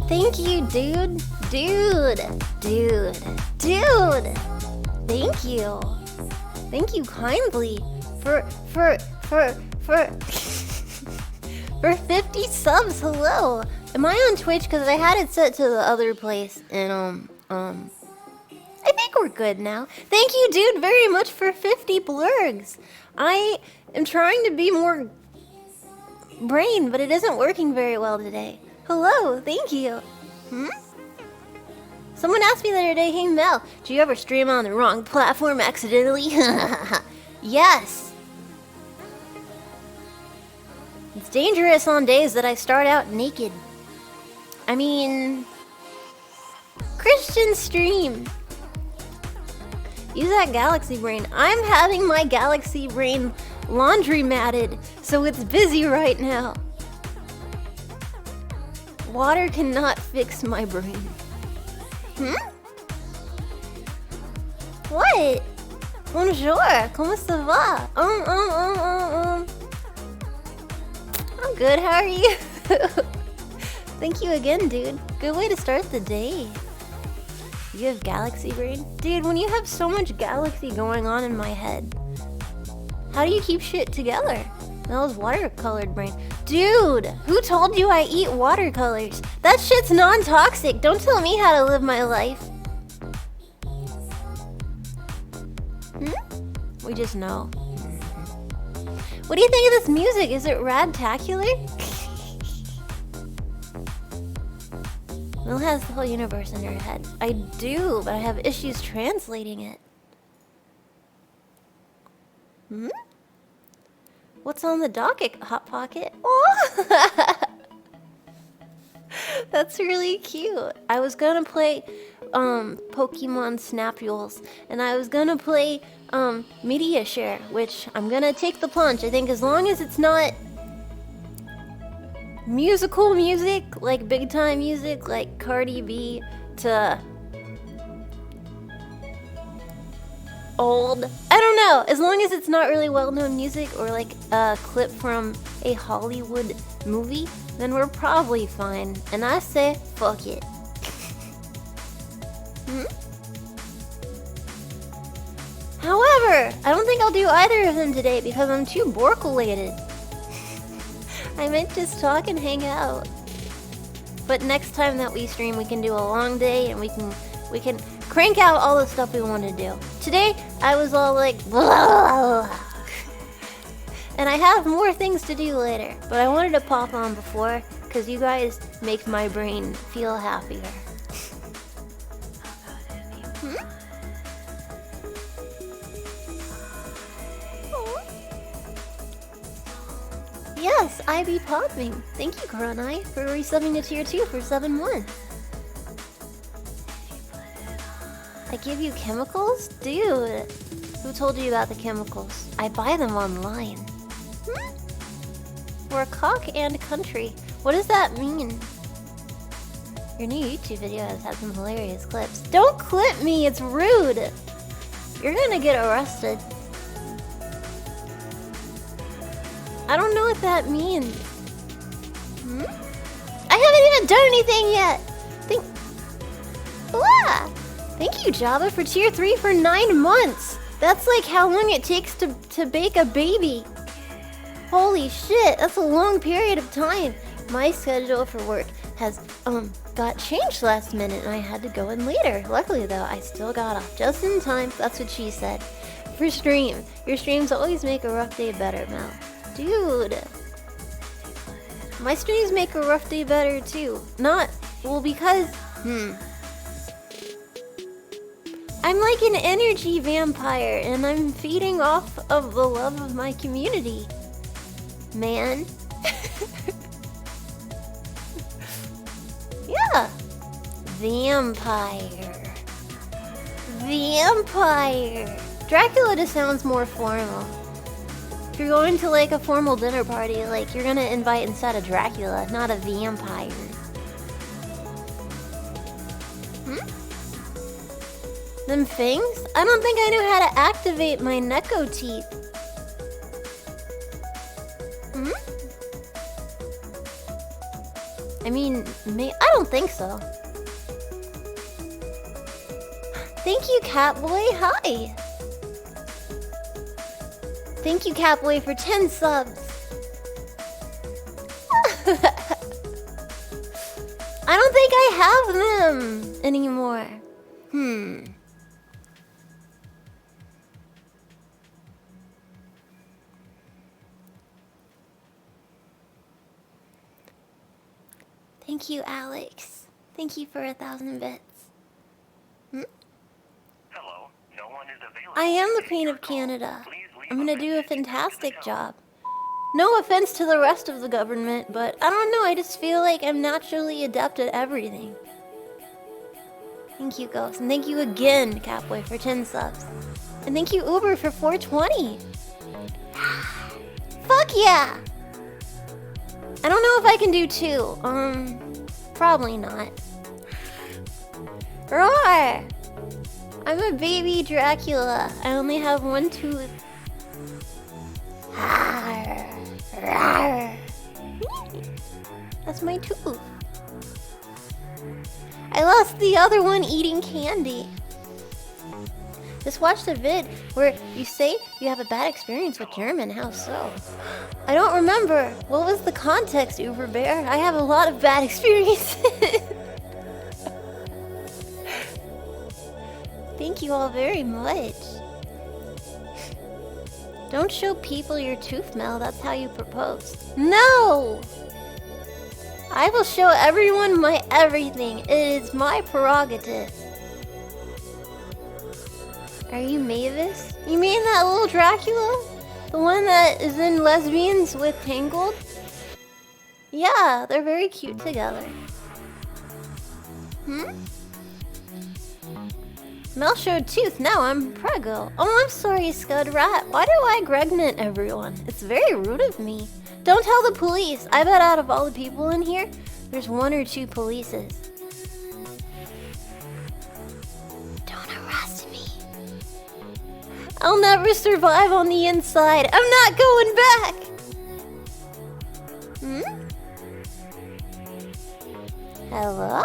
Thank you, dude. Dude. Thank you. Thank you kindly for 50 subs. Hello. Am I on Twitch? Because I had it set to the other place, and I think we're good now. Thank you, dude, very much for 50 blurgs. I am trying to be more brain, but it isn't working very well today. Hello, thank you. Someone asked me the other day, hey Mel, do you ever stream on the wrong platform accidentally? Yes. It's dangerous on days that I start out naked. I mean, Christian stream. Use that galaxy brain. I'm having my galaxy brain laundry matted, so it's busy right now. Water cannot fix my brain. What? Bonjour, comment ça va? I'm good, how are you? Thank you again, dude. Good way to start the day. You have galaxy brain? Dude, when you have so much galaxy going on in my head, how do you keep shit together? That was watercolored brain. Dude, who told you I eat watercolors? That shit's non-toxic. Don't tell me how to live my life. We just know. What do you think of this music? Is it radtacular? Mel has the whole universe in her head. I do, but I have issues translating it. What's on the docket, Hot Pocket? Oh! That's really cute. I was gonna play Pokemon Snapules, and I was gonna play Media Share, which I'm gonna take the plunge. I think as long as it's not musical music, like big time music, like Cardi B to old. I don't know. As long as it's not really well-known music or like a clip from a Hollywood movie, then we're probably fine. And I say, fuck it. However, I don't think I'll do either of them today because I'm too borkulated. I might just talk and hang out. But next time that we stream, we can do a long day and we can crank out all the stuff we want to do. Today, I was all like, blah, blah, blah. And I have more things to do later, but I wanted to pop on before, because you guys make my brain feel happier. Yes, I be popping. Thank you, Karanai, for resubbing to tier 2 for 7 months. I give you chemicals? Dude, who told you about the chemicals? I buy them online. We're cock and country. What does that mean? Your new YouTube video has had some hilarious clips. Don't clip me, it's rude. You're gonna get arrested. I don't know what that means. I haven't even done anything yet. Thank you, Java, for tier 3 for 9 months. That's like how long it takes to bake a baby. Holy shit, that's a long period of time. My schedule for work has got changed last minute and I had to go in later. Luckily though, I still got off just in time. That's what she said. For stream, your streams always make a rough day better, Mel. Dude, my streams make a rough day better too. Because I'm like an energy vampire and I'm feeding off of the love of my community. Man. Yeah. Vampire. Dracula just sounds more formal. If you're going to like a formal dinner party, like you're gonna invite instead of Dracula, not a vampire. Them fangs? I don't think I knew how to activate my Neko teeth. I mean, I don't think so. Thank you, Catboy. Hi. Thank you, Catboy, for 10 subs. I don't think I have them anymore. Thank you, Alex. Thank you for 1,000 bits. Hello, no one is available. I am the Queen of Canada. I'm gonna do a fantastic job. No offense to the rest of the government, but I don't know, I just feel like I'm naturally adept at everything. Thank you, Ghost. And thank you again, Catboy, for 10 subs. And thank you, Uber, for 420. Fuck yeah! I don't know if I can do 2. Probably not. Roar! I'm a baby Dracula. I only have 1 tooth. That's my tooth. I lost the other one eating candy. Just watched a vid where you say you have a bad experience with German. How so? I don't remember. What was the context, Uber Bear? I have a lot of bad experiences. Thank you all very much. Don't show people your tooth, Mel. That's how you propose. No! I will show everyone my everything. It is my prerogative. Are you Mavis? You mean that little Dracula? The one that is in Lesbians with Tangled? Yeah, they're very cute together. Mel showed tooth, now I'm preggo. Oh, I'm sorry, Scud Rat. Why do I Gregnant everyone? It's very rude of me. Don't tell the police. I bet out of all the people in here, there's 1 or 2 polices. Don't arrest me. I'll never survive on the inside. I'm not going back. Hello.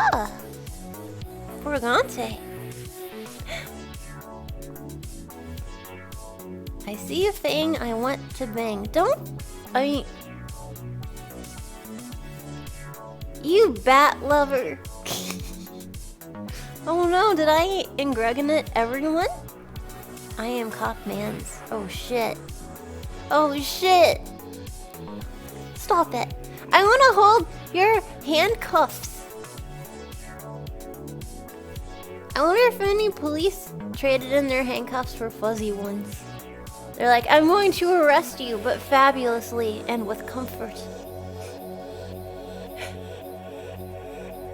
Forgante. I see a thing I want to bang. You bat lover. Oh no, did I ingregnate everyone? I am Cockmans. Oh shit. Oh shit. Stop it. I want to hold your handcuffs. I wonder if any police traded in their handcuffs for fuzzy ones. They're like, I'm going to arrest you, but fabulously and with comfort.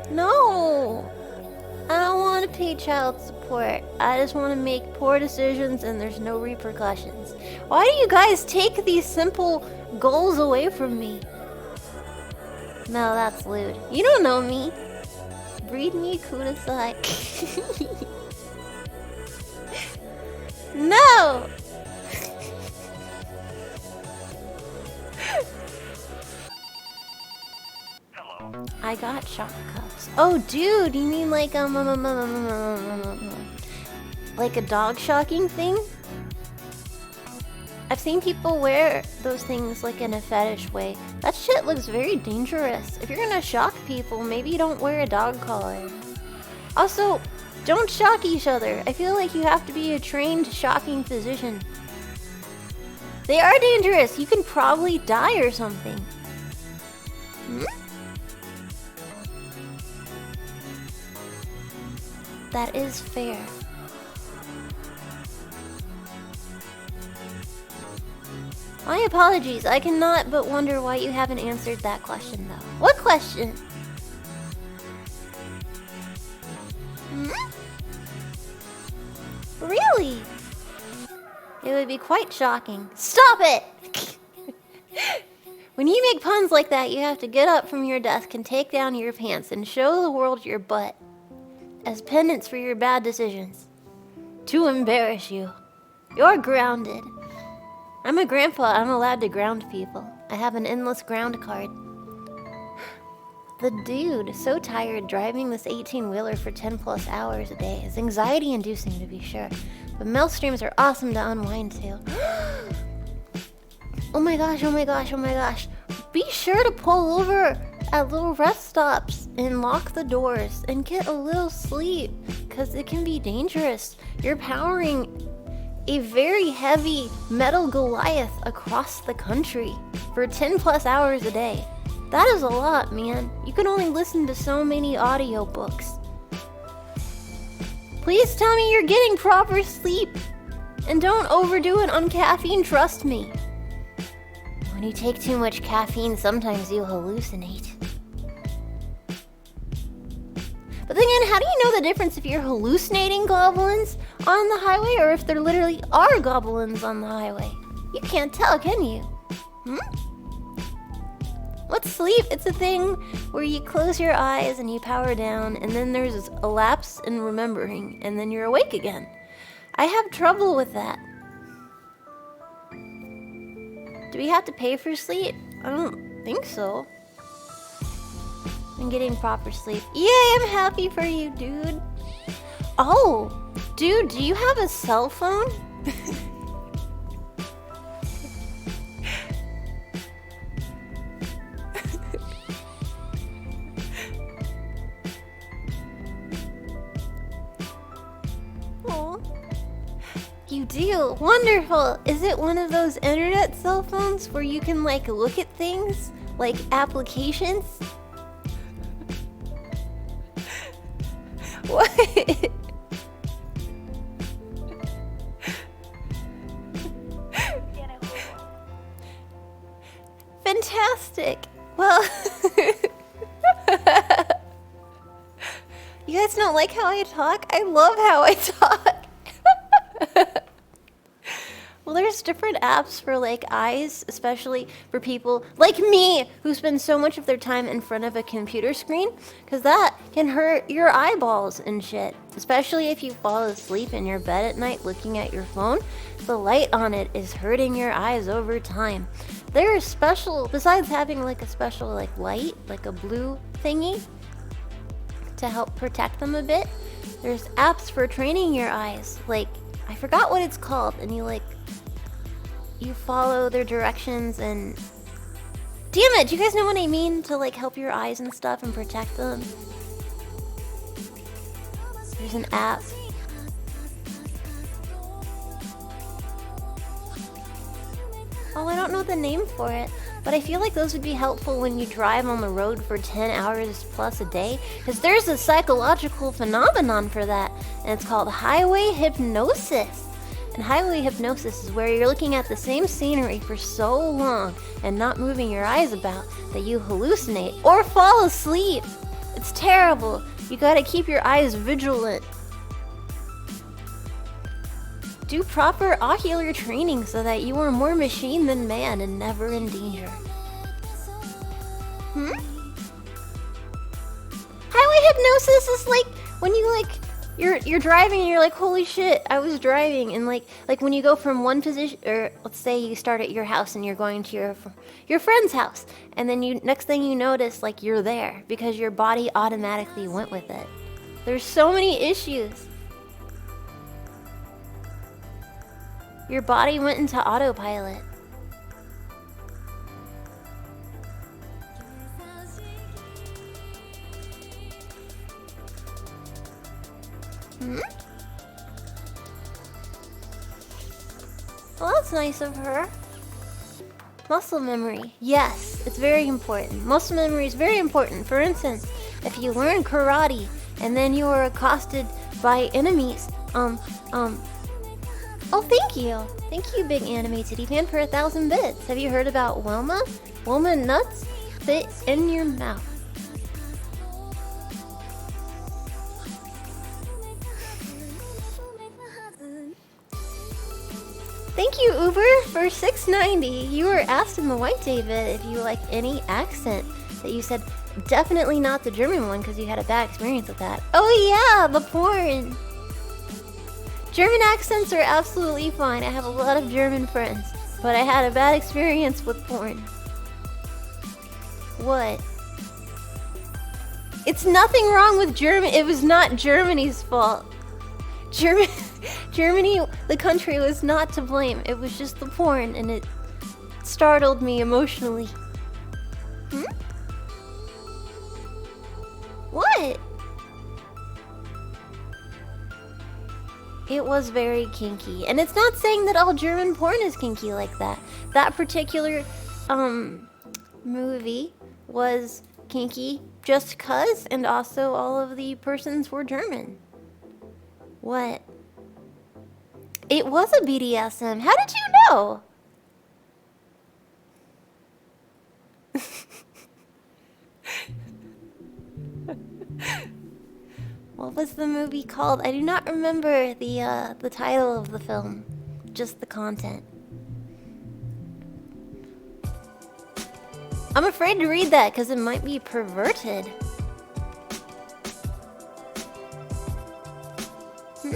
No! I don't want to pay child support. I just want to make poor decisions and there's no repercussions. Why do you guys take these simple goals away from me? No, that's lewd. You don't know me. Breed me kudasai. No! I got shock cuffs. Oh, dude, you mean like like a dog shocking thing? I've seen people wear those things like in a fetish way. That shit looks very dangerous. If you're gonna shock people, maybe don't wear a dog collar. Also, don't shock each other. I feel like you have to be a trained shocking physician. They are dangerous. You can probably die or something. That is fair. My apologies, I cannot but wonder why you haven't answered that question though. What question? Really? It would be quite shocking. Stop it! When you make puns like that, you have to get up from your desk and take down your pants and show the world your butt. As penance for your bad decisions. To embarrass you. You're grounded. I'm a grandpa, I'm allowed to ground people. I have an endless ground card. The dude, so tired driving this 18-wheeler for 10 plus hours a day is anxiety inducing to be sure, but milk streams are awesome to unwind to. Oh my gosh, oh my gosh, oh my gosh. Be sure to pull over at little rest stops and lock the doors and get a little sleep, because it can be dangerous. You're powering a very heavy metal Goliath across the country for 10 plus hours a day. That is a lot, man. You can only listen to so many audiobooks. Please tell me you're getting proper sleep. And don't overdo it on caffeine, trust me. When you take too much caffeine, sometimes you hallucinate. But then again, how do you know the difference if you're hallucinating goblins on the highway or if there literally are goblins on the highway? You can't tell, can you? What's sleep? It's a thing where you close your eyes and you power down, and then there's a lapse in remembering, and then you're awake again. I have trouble with that. Do we have to pay for sleep? I don't think so. I'm getting proper sleep. Yay, I'm happy for you, dude. Oh, dude, do you have a cell phone? You do? Wonderful! Is it one of those internet cell phones where you can like look at things? Like applications? What? Fantastic! Well... You guys don't like how I talk? I love how I talk! Well, there's different apps for like eyes, especially for people like me who spend so much of their time in front of a computer screen, because that can hurt your eyeballs and shit. Especially if you fall asleep in your bed at night looking at your phone, the light on it is hurting your eyes over time. There are special, besides having like a special like light, like a blue thingy to help protect them a bit, there's apps for training your eyes. Like, I forgot what it's called, and you follow their directions and... Damn it! Do you guys know what I mean? To like help your eyes and stuff and protect them. There's an app. Oh, I don't know the name for it, but I feel like those would be helpful when you drive on the road for 10 hours plus a day, because there's a psychological phenomenon for that, and it's called highway hypnosis. And highway hypnosis is where you're looking at the same scenery for so long and not moving your eyes about that you hallucinate or fall asleep. It's terrible. You gotta keep your eyes vigilant. Do proper ocular training so that you are more machine than man and never in danger. Highway hypnosis is like when you like you're driving and you're like, holy shit, I was driving, and like when you go from one position, or let's say you start at your house and you're going to your friend's house, and then next thing you notice, like, you're there because your body automatically went with it. There's so many issues. Your body went into autopilot. Well, that's nice of her. Muscle memory. Yes, it's very important. Muscle memory is very important. For instance, if you learn karate and then you are accosted by enemies, oh, thank you. Thank you, big anime titty fan, for 1,000 bits. Have you heard about Wilma? Wilma nuts fit in your mouth. Thank you, Uber, for $6.90. You were asked in the White David if you like any accent that you said definitely not the German one because you had a bad experience with that. Oh yeah, the porn. German accents are absolutely fine. I have a lot of German friends, but I had a bad experience with porn. What? It's nothing wrong with Germany. It was not Germany's fault. Germany, the country, was not to blame. It was just the porn, and it startled me emotionally. Hmm? What? It was very kinky. And it's not saying that all German porn is kinky like that. That particular movie was kinky just cuz, and also all of the persons were German. What? It was a BDSM. How did you know? What was the movie called? I do not remember the title of the film, just the content. I'm afraid to read that because it might be perverted. Hmm?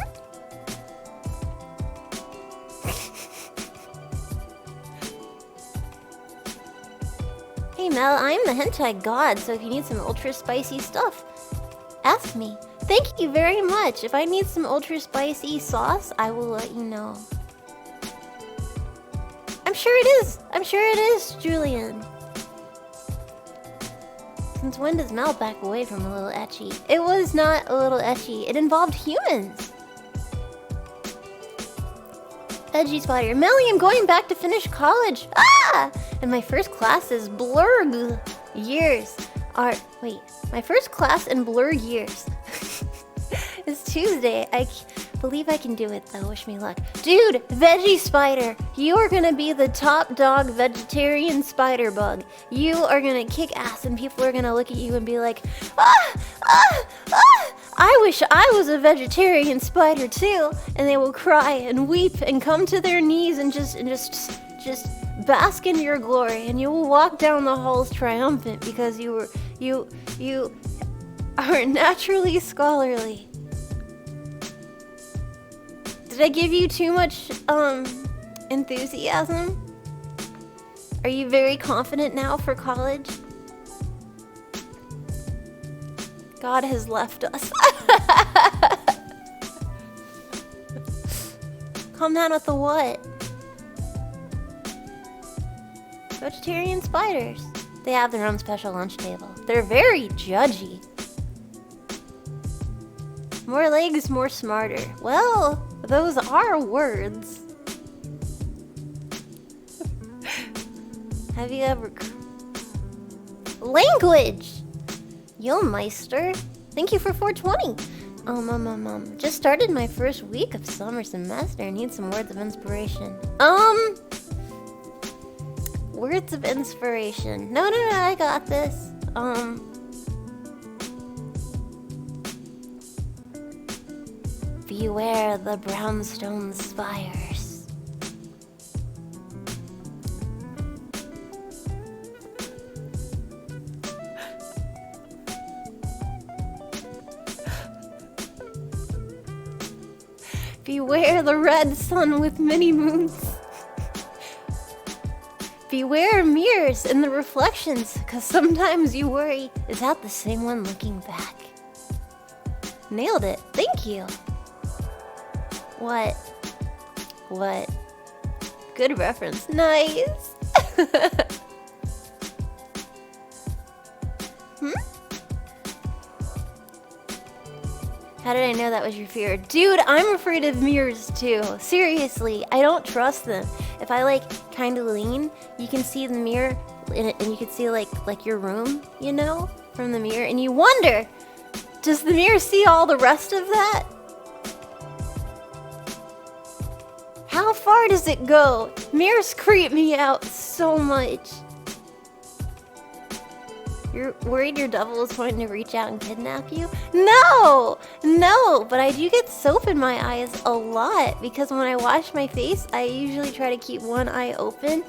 Hey Mel, I am the hentai god, so if you need some ultra spicy stuff, ask me. Thank you very much. If I need some ultra spicy sauce, I will let you know. I'm sure it is. I'm sure it is, Julian. Since when does Mel back away from a little ecchi? It was not a little ecchi. It involved humans. Edgy Spider. Melly, I'm going back to finish college. Ah! And my first class is blurg years. Wait, my first class in blur years. It's Tuesday. I believe I can do it though. Wish me luck. Dude, Veggie Spider, you are gonna be the top dog vegetarian spider bug. You are gonna kick ass and people are gonna look at you and be like, ah, ah, ah, I wish I was a vegetarian spider too. And they will cry and weep and come to their knees and just bask in your glory. And you will walk down the halls triumphant because you are naturally scholarly. Did I give you too much enthusiasm? Are you very confident now for college? God has left us. Calm down with the what? Vegetarian spiders. They have their own special lunch table. They're very judgy. More legs, more smarter. Well, those are words. Have you ever... Language! Yo, Meister. Thank you for 420. Just started my first week of summer semester. Need some words of inspiration. Words of inspiration. No, I got this. Beware the brownstone spires. Beware the red sun with many moons. Beware mirrors and the reflections, cause sometimes you worry, is that the same one looking back? Nailed it, thank you. What? Good reference. Nice. How did I know that was your fear? Dude, I'm afraid of mirrors too. Seriously, I don't trust them. If I like kind of lean, you can see the mirror and you can see like your room, you know, from the mirror, and you wonder, does the mirror see all the rest of that? How far does it go? Mirrors creep me out so much. You're worried your devil is going to reach out and kidnap you? No, but I do get soap in my eyes a lot because when I wash my face, I usually try to keep one eye open.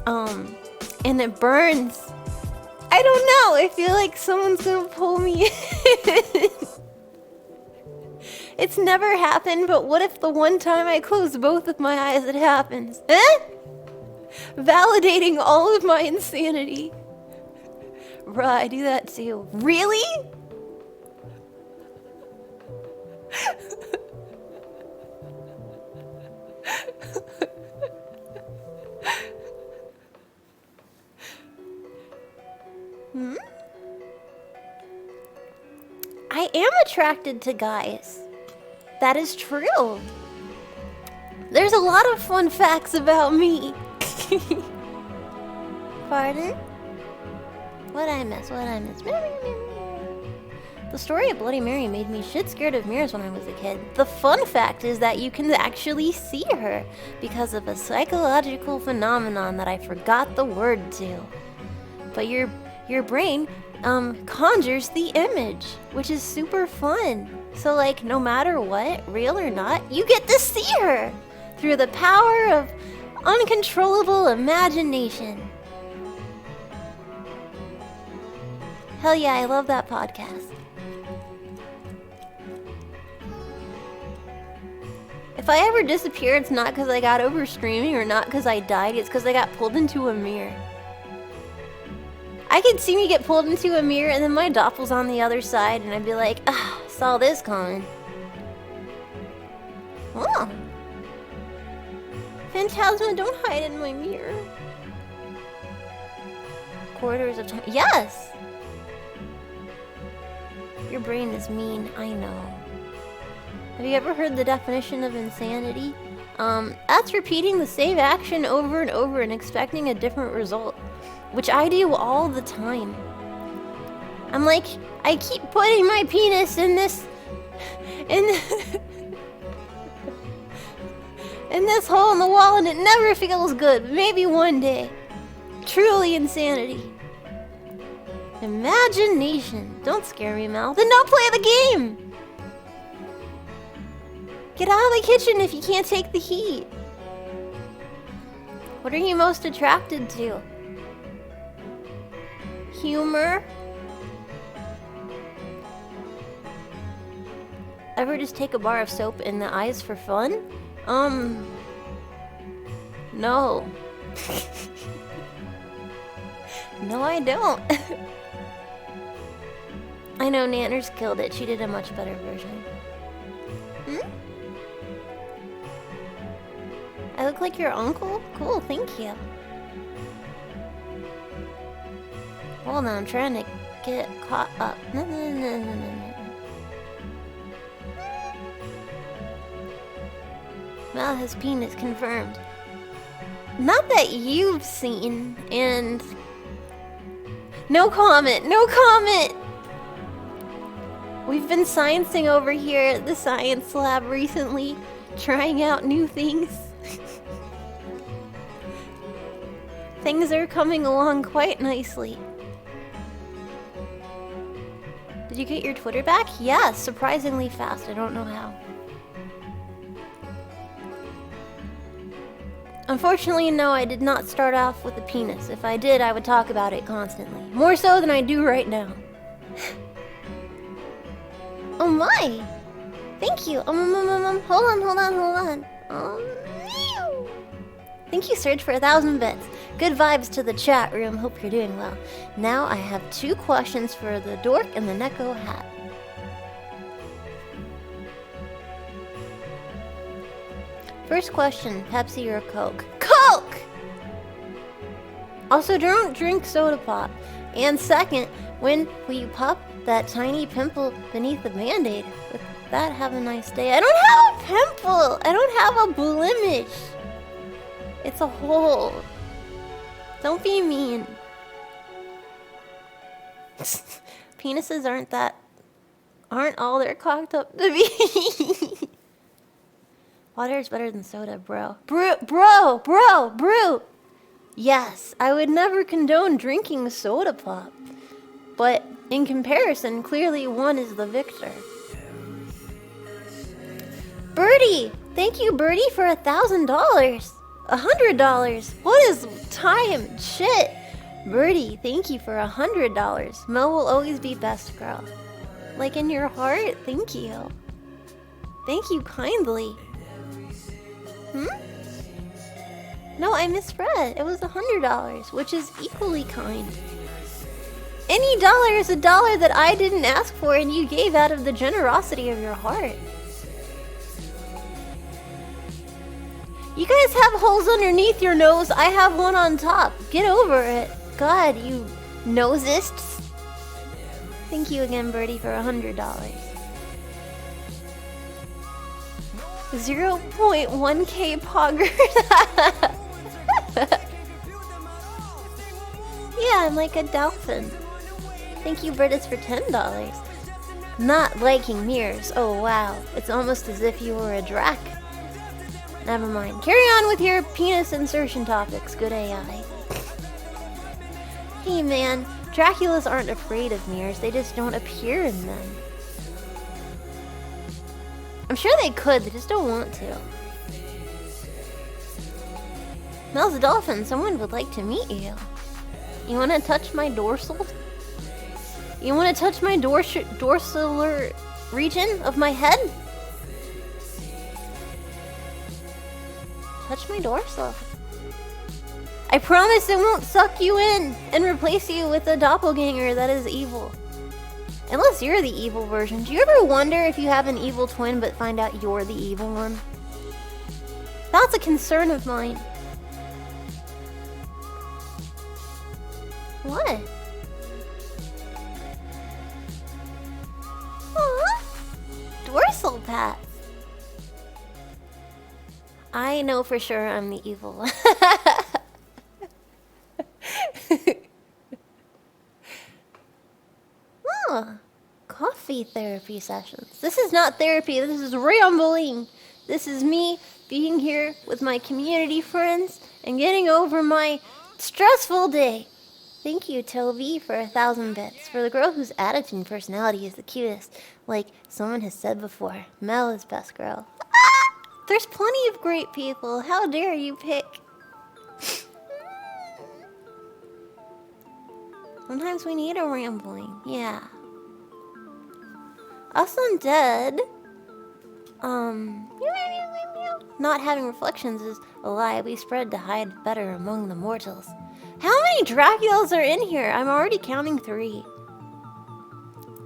And it burns. I don't know, I feel like someone's gonna pull me in. It's never happened, but what if the one time I close both of my eyes it happens? Eh? Validating all of my insanity. Bruh, I do that too. Really? I am attracted to guys. That is true. There's a lot of fun facts about me. Pardon? What'd I miss? The story of Bloody Mary made me shit scared of mirrors when I was a kid. The fun fact is that you can actually see her because of a psychological phenomenon that I forgot the word to. But your brain conjures the image, which is super fun. So like, no matter what, real or not, you get to see her through the power of uncontrollable imagination. Hell yeah, I love that podcast. If I ever disappear, it's not because I got over screaming or not because I died, it's because I got pulled into a mirror. I could see me get pulled into a mirror and then my doppel's on the other side and I'd be like, ah, saw this coming. Oh. Phantasma, don't hide in my mirror. Quarters of time. Yes! Your brain is mean, I know. Have you ever heard the definition of insanity? That's repeating the same action over and over and expecting a different result. Which I do all the time. I'm like, I keep putting my penis in this... in this hole in the wall and it never feels good. Maybe one day. Truly insanity. Imagination. Don't scare me, Mel. Then don't play the game! Get out of the kitchen if you can't take the heat. What are you most attracted to? Humor? Ever just take a bar of soap in the eyes for fun? No. No, I don't. I know Nanners killed it. She did a much better version. I look like your uncle? Cool, thank you. Hold on, I'm trying to get caught up. No. Well, his penis confirmed. Not that you've seen, and... No comment! We've been sciencing over here at the science lab recently, trying out new things. Things are coming along quite nicely. Did you get your Twitter back? Yes, surprisingly fast. I don't know how. Unfortunately, no, I did not start off with a penis. If I did, I would talk about it constantly. More so than I do right now. Oh my! Thank you. Hold on. Thank you, Serge, for 1,000 bits. Good vibes to the chat room. Hope you're doing well. Now I have 2 questions for the dork and the Neko hat. First question, Pepsi or Coke? Coke! Also, don't drink soda pop. And second, when will you pop that tiny pimple beneath the band-aid? With that, have a nice day. I don't have a pimple! I don't have a blemish! It's a hole. Don't be mean. Penises aren't all they're cocked up to be. Water is better than soda, bro. Brew! Yes, I would never condone drinking soda pop. But in comparison, clearly one is the victor. Birdie! Thank you, Birdie, for $1,000. $100. What is time? Shit. Birdie, thank you for $100. Mel will always be best girl. Like in your heart? Thank you. Thank you kindly. No, I misread. It was $100, which is equally kind. Any dollar is a dollar that I didn't ask for and you gave out of the generosity of your heart. You guys have holes underneath your nose. I have one on top. Get over it. God, you nosists. Thank you again, Birdie, for $100. 0.1k poggers. Yeah, I'm like a dolphin. Thank you, Britus, for $10. Not liking mirrors. Oh, wow. It's almost as if you were a drac. Never mind. Carry on with your penis insertion topics. Good AI. Hey, man. Draculas aren't afraid of mirrors. They just don't appear in them. I'm sure they could. They just don't want to. Mel's a dolphin. Someone would like to meet you. You want to touch my dorsal? You want to touch my dorsal region of my head? Touch my dorsal. I promise it won't suck you in and replace you with a doppelganger that is evil. Unless you're the evil version. Do you ever wonder if you have an evil twin but find out you're the evil one? That's a concern of mine. What? Aww. Dorsal pats. I know for sure I'm the evil one. Oh, coffee therapy sessions. This is not therapy, this is rambling. This is me being here with my community friends and getting over my stressful day. Thank you, Toby, for 1,000 bits. For the girl whose attitude and personality is the cutest. Like someone has said before, Mel is best girl. Ah! There's plenty of great people. How dare you pick? Sometimes we need a rambling. Yeah. Us undead. Not having reflections is a lie we spread to hide better among the mortals. How many Draculas are in here? I'm already counting 3.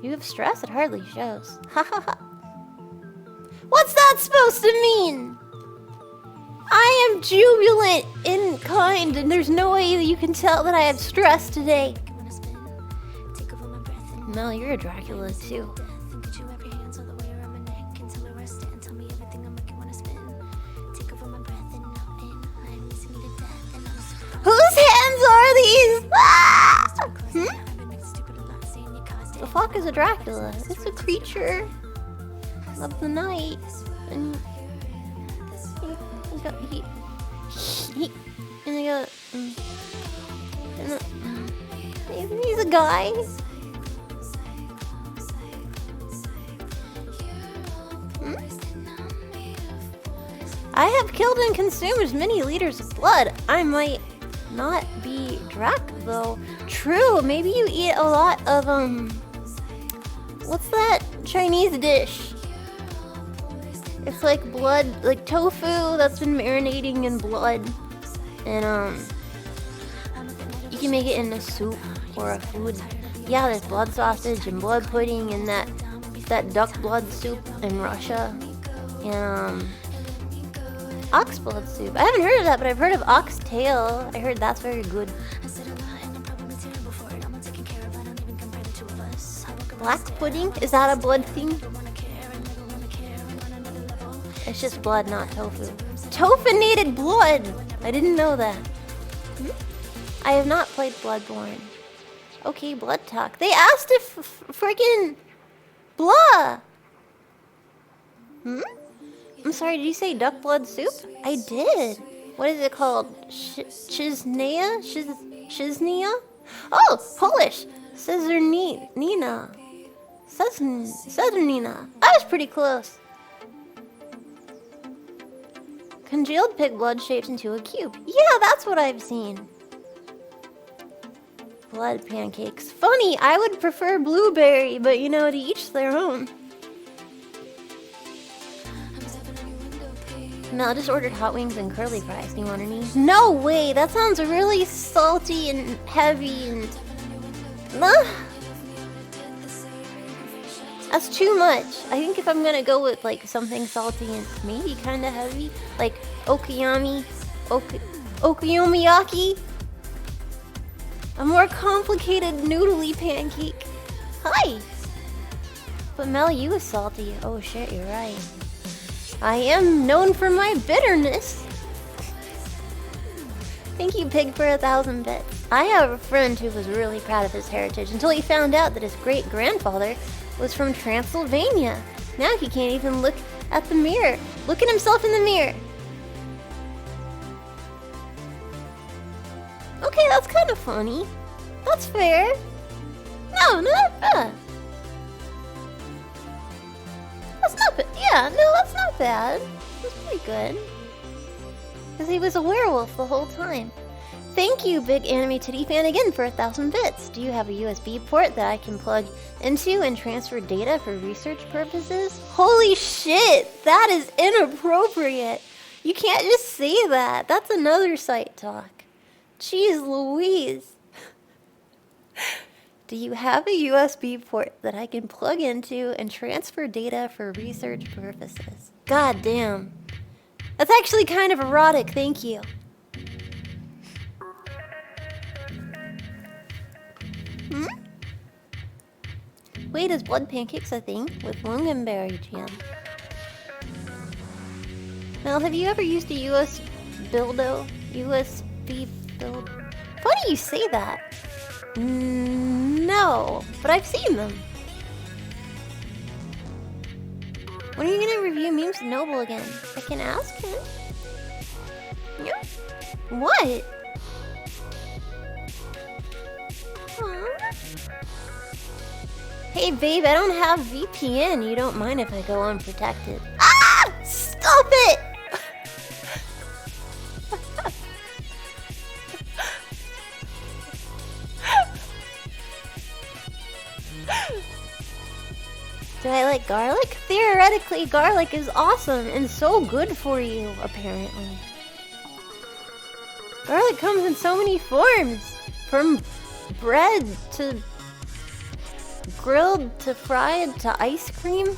You have stress? It hardly shows. Ha ha ha. What's that supposed to mean? I am jubilant in kind, and there's no way that you can tell that I have stress today. Mel, you're a Dracula too. Whose hands are these? Ah! The fuck is a Dracula? It's a creature of the night. And he's a guy. I have killed and consumed as many liters of blood. I might not be Drac though. True, maybe you eat a lot of what's that Chinese dish? It's like blood, like tofu that's been marinating in blood. And you can make it in a soup or a food. Yeah, there's blood sausage and blood pudding and that duck blood soup in Russia. And ox blood soup. I haven't heard of that, but I've heard of oxtail. I heard that's very good. Black pudding? Is that a blood thing? It's just blood, not tofu. Tofinated blood! I didn't know that. I have not played Bloodborne. Okay, blood talk. They asked if friggin' blah! I'm sorry, did you say duck blood soup? I did. What is it called? Chiznia? Chiznia? Oh, Polish! Sezernina. Sezernina. I was pretty close. Congealed pig blood shaped into a cube. Yeah, that's what I've seen. Blood pancakes. Funny, I would prefer blueberry, but you know, to each their own. Mel just ordered hot wings and curly fries. Do you want any? No way! That sounds really salty and heavy and Nah. That's too much. I think if I'm gonna go with like something salty and maybe kind of heavy, like okonomiyaki, a more complicated noodly pancake. Hi. But Mel, you was salty. Oh shit, you're right. I am known for my bitterness. Thank you, Pig, for 1,000 bits. I have a friend who was really proud of his heritage until he found out that his great-grandfather was from Transylvania. Now he can't even look at the mirror. Look at himself in the mirror. Okay, that's kind of funny. That's fair. No, not bad. That's not bad. Yeah, no, that's not bad. That's pretty good. Because he was a werewolf the whole time. Thank you, Big Anime Titty Fan, again for 1,000 bits. Do you have a USB port that I can plug into and transfer data for research purposes? Holy shit! That is inappropriate! You can't just say that. That's another site talk. Jeez Louise. Do you have a USB port that I can plug into and transfer data for research purposes? God damn. That's actually kind of erotic, thank you. Hmm? Wait, is blood pancakes a thing? With lingonberry jam. Mel, have you ever used a USB build? Funny you say that. No, but I've seen them. When are you gonna review Memes Noble again? I can ask him. Yeah. What? Hey babe, I don't have VPN. You don't mind if I go unprotected? Ah! Stop it! Do I like garlic? Theoretically, garlic is awesome and so good for you, apparently. Garlic comes in so many forms. From bread to grilled to fried to ice cream.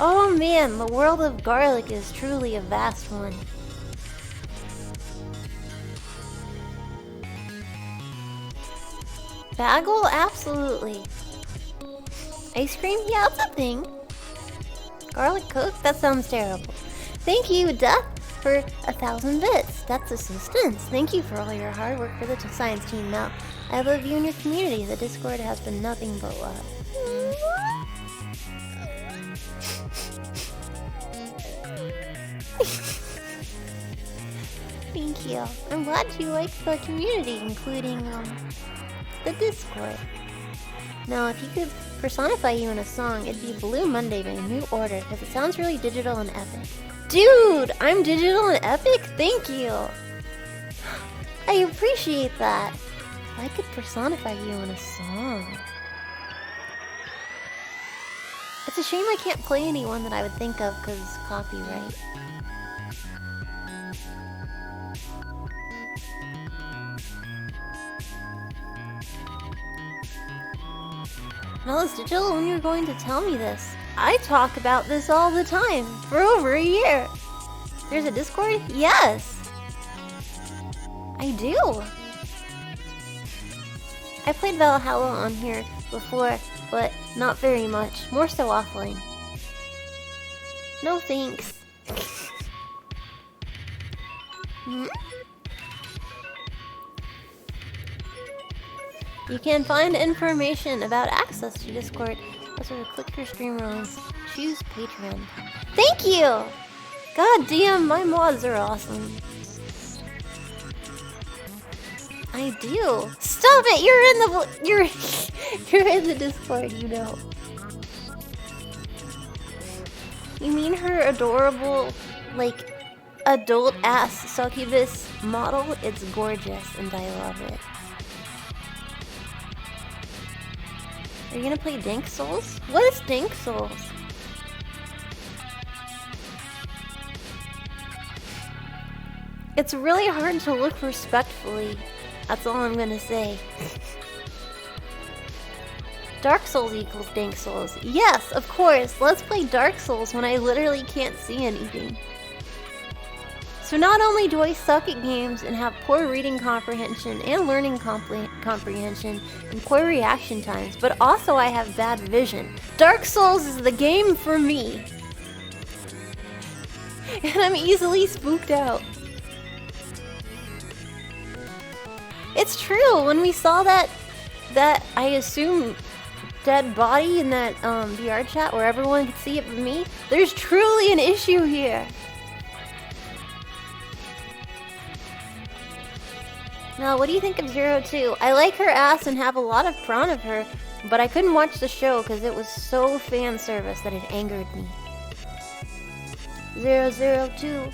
Oh man, the world of garlic is truly a vast one. Bagel? Absolutely. Ice cream? Yeah, that's a thing. Garlic Coke? That sounds terrible. Thank you, Death, for 1,000 bits. That's assistance. Thank you for all your hard work for the science team. Now, I love you and your community. The Discord has been nothing but love. Thank you. I'm glad you like the community, including the Discord. Now, if you could personify you in a song, it'd be Blue Monday by New Order, because it sounds really digital and epic. Dude, I'm digital and epic? Thank you. I appreciate that. If I could personify you in a song. It's a shame I can't play anyone that I would think of because copyright. Mel is digital when you're going to tell me this. I talk about this all the time, for over a year. There's a Discord? Yes! I do. I played Valhalla on here before, but not very much. More so offline. No thanks. You can find information about access to Discord. Also, click your stream rules. Choose Patreon. Thank you! God damn, my mods are awesome. I do. Stop it! You're in the Discord, you know. You mean her adorable, like, adult-ass succubus model? It's gorgeous, and I love it. Are you gonna play Dank Souls? What is Dank Souls? It's really hard to look respectfully. That's all I'm gonna say. Dark Souls equals Dank Souls. Yes, of course. Let's play Dark Souls when I literally can't see anything. So not only do I suck at games and have poor reading comprehension and learning comprehension and poor reaction times, but also I have bad vision. Dark Souls is the game for me. And I'm easily spooked out. It's true, when we saw that I assume dead body in that VR chat where everyone could see it but me, there's truly an issue here. Now, what do you think of Zero 2? I like her ass and have a lot of fun of her, but I couldn't watch the show because it was so fan service that it angered me. 002.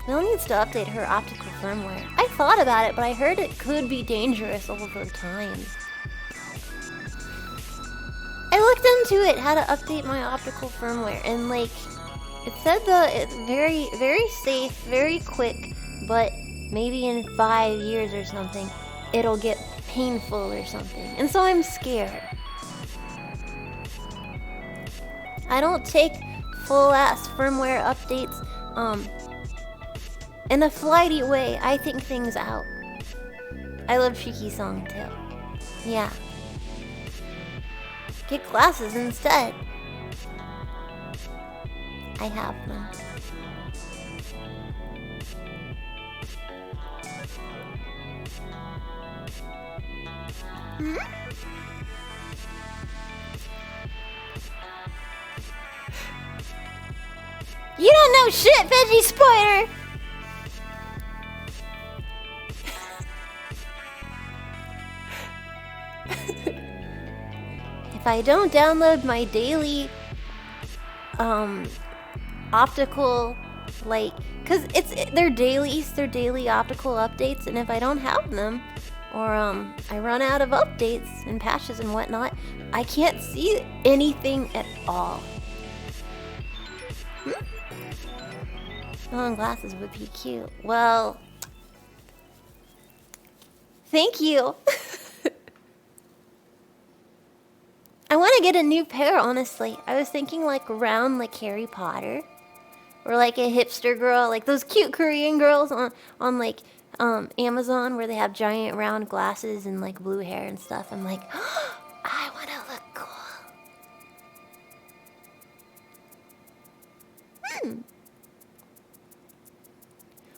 Mel needs to update her optical firmware. I thought about it, but I heard it could be dangerous over time. I looked into it, how to update my optical firmware, and like, it said it's very, very safe, very quick, but maybe in 5 years or something, it'll get painful or something. And so I'm scared. I don't take full-ass firmware updates, in a flighty way. I think things out. I love Cheeky Song too. Yeah. Get glasses instead. I have them. Hmm? You don't know shit, Veggie Spider! If I don't download my daily optical, like, cause they're daily optical updates, and if I don't have them, or I run out of updates and patches and whatnot, I can't see anything at all. Long glasses would be cute. Well, thank you. I want to get a new pair, honestly. I was thinking like round like Harry Potter. Or like a hipster girl, like those cute Korean girls on like Amazon where they have giant round glasses and like blue hair and stuff. I'm like, oh, I want to look cool.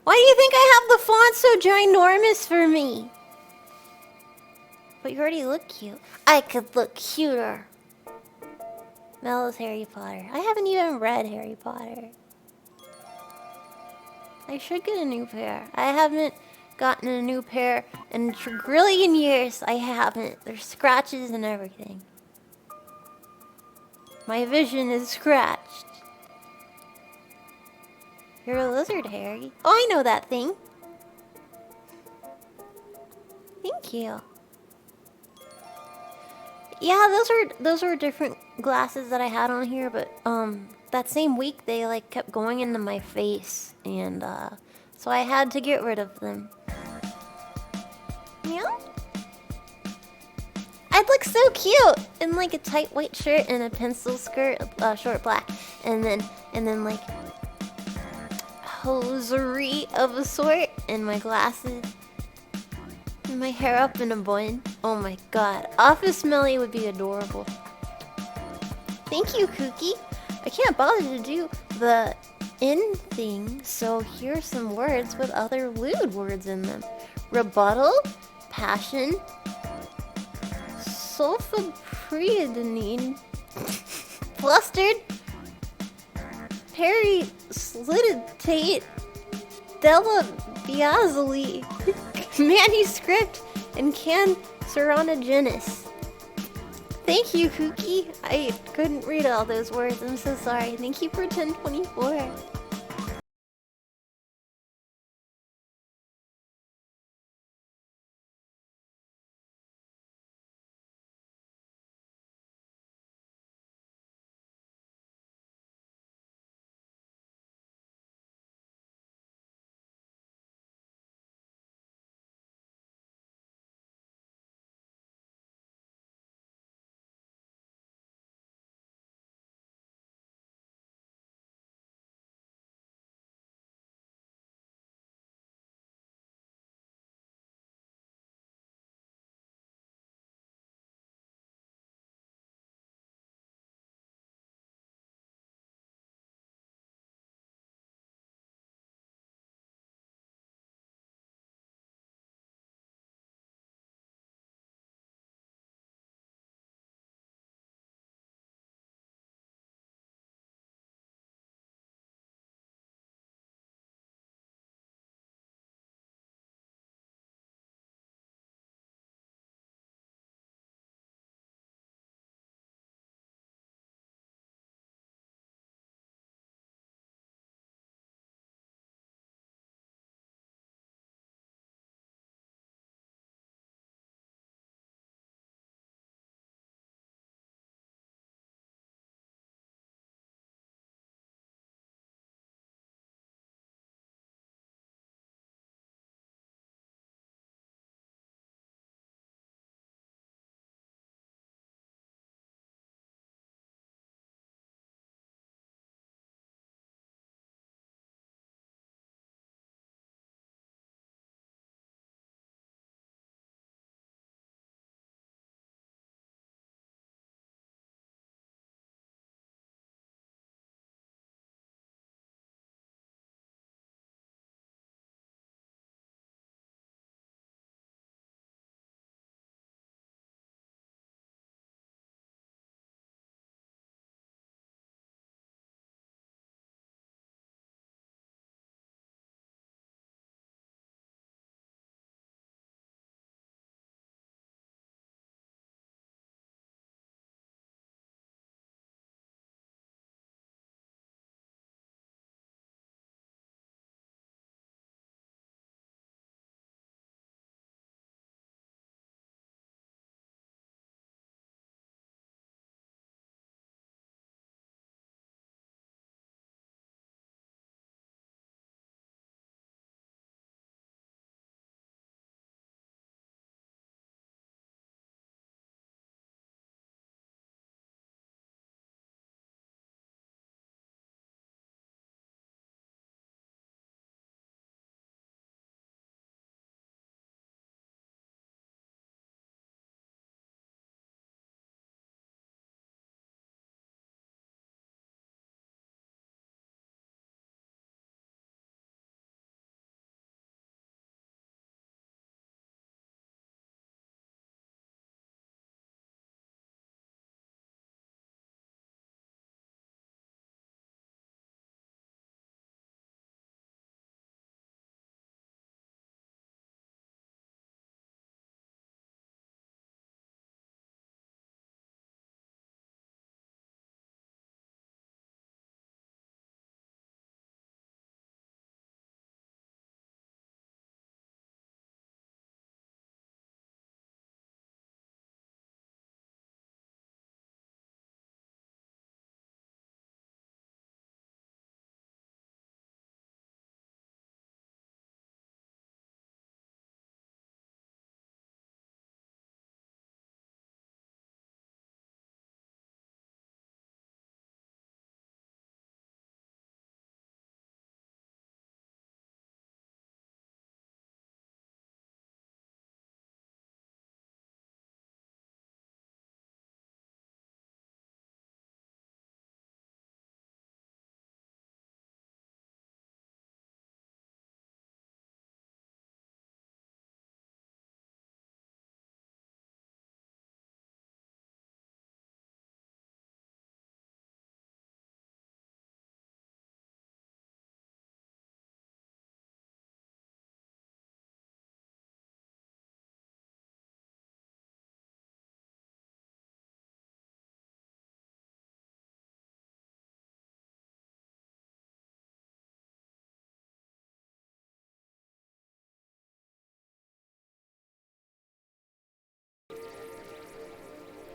Why do you think I have the font so ginormous for me? But you already look cute. I could look cuter. Mel is Harry Potter. I haven't even read Harry Potter. I should get a new pair. I haven't gotten a new pair in a trillion years. I haven't. There's scratches and everything. My vision is scratched. You're a lizard, Harry. Oh, I know that thing. Thank you. Yeah, those were different glasses that I had on here, but that same week they like kept going into my face, and so I had to get rid of them. Yeah. I'd look so cute in like a tight white shirt and a pencil skirt, short black, and then like hosiery of a sort, and my glasses. My hair up in a bun. Oh my god. Office Melly would be adorable. Thank you, Kookie. I can't bother to do the in thing, so here's some words with other lewd words in them. Rebuttal, passion, sulfapriadenine, flustered, perislititate, delabiazole, manuscript, and canceronogenous. Thank you, Kookie. I couldn't read all those words. I'm so sorry. Thank you for 1024.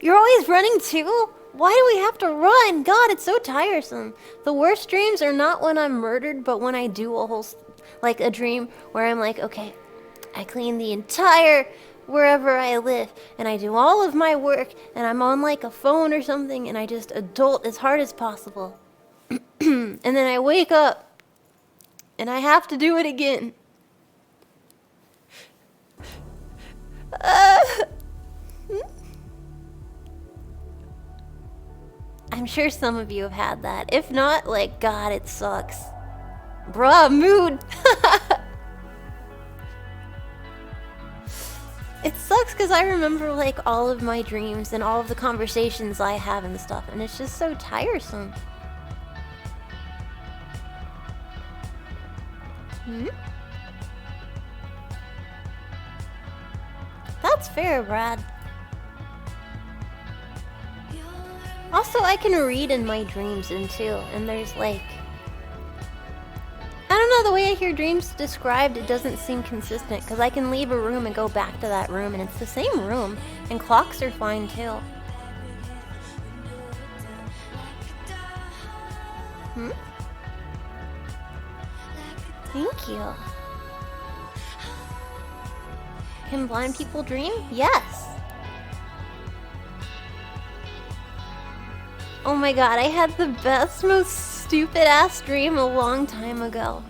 You're always running too? Why do we have to run? God, it's so tiresome. The worst dreams are not when I'm murdered, but when I do a whole, like a dream where I'm like, okay, I clean the entire wherever I live, and I do all of my work, and I'm on like a phone or something, and I just adult as hard as possible. And then I wake up, and I have to do it again. I'm sure some of you have had that. If not, like, God, it sucks. Bruh, mood. It sucks because I remember, like, all of my dreams and all of the conversations I have and stuff, and it's just so tiresome. That's fair, Brad. Also, I can read in my dreams too, and there's like... I don't know, the way I hear dreams described, it doesn't seem consistent, because I can leave a room and go back to that room, and it's the same room, and clocks are fine too. Thank you. Can blind people dream? Yes! Oh my god, I had the best, most stupid-ass dream a long time ago.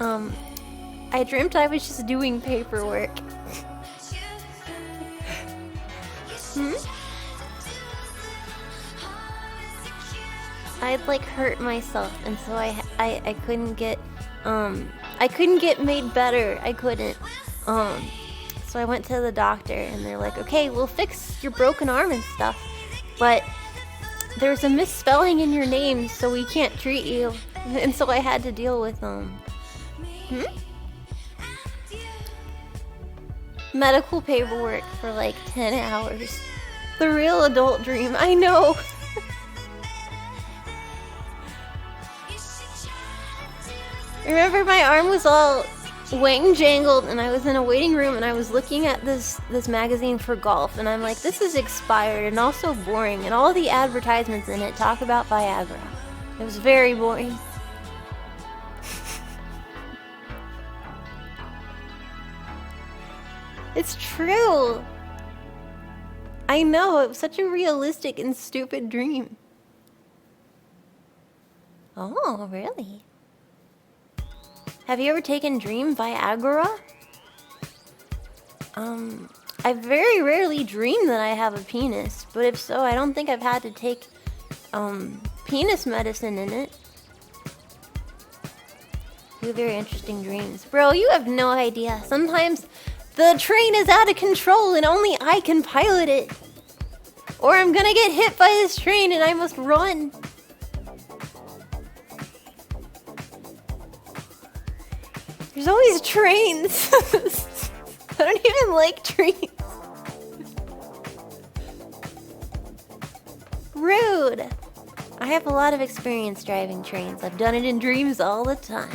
I dreamt I was just doing paperwork. I'd like hurt myself, and so I couldn't get made better. I couldn't. So I went to the doctor, and they're like, okay, we'll fix your broken arm and stuff, but there's a misspelling in your name, so we can't treat you. And so I had to deal with medical paperwork for like 10 hours. The real adult dream, I know. Remember, my arm was all wang jangled, and I was in a waiting room, and I was looking at this magazine for golf, and I'm like, this is expired and also boring, and all the advertisements in it talk about Viagra. It was very boring. It's true. I know, it was such a realistic and stupid dream. Oh, really? Have you ever taken Dream Viagra? I very rarely dream that I have a penis, but if so, I don't think I've had to take, penis medicine in it. You have very interesting dreams. Bro, you have no idea. Sometimes the train is out of control and only I can pilot it. Or I'm gonna get hit by this train and I must run. There's always trains. I don't even like trains. Rude. I have a lot of experience driving trains. I've done it in dreams all the time.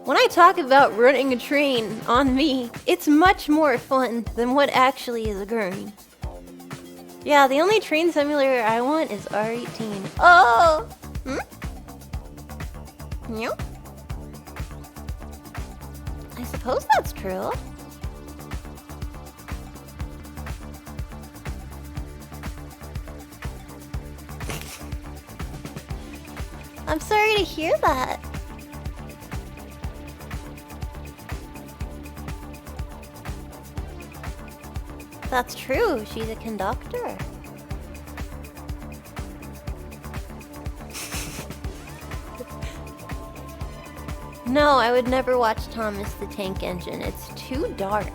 When I talk about running a train on me, it's much more fun than what actually is occurring. Yeah, the only train simulator I want is R18. Oh! Yep. I suppose that's true. I'm sorry to hear that. That's true, she's a conductor. No, I would never watch Thomas the Tank Engine. It's too dark.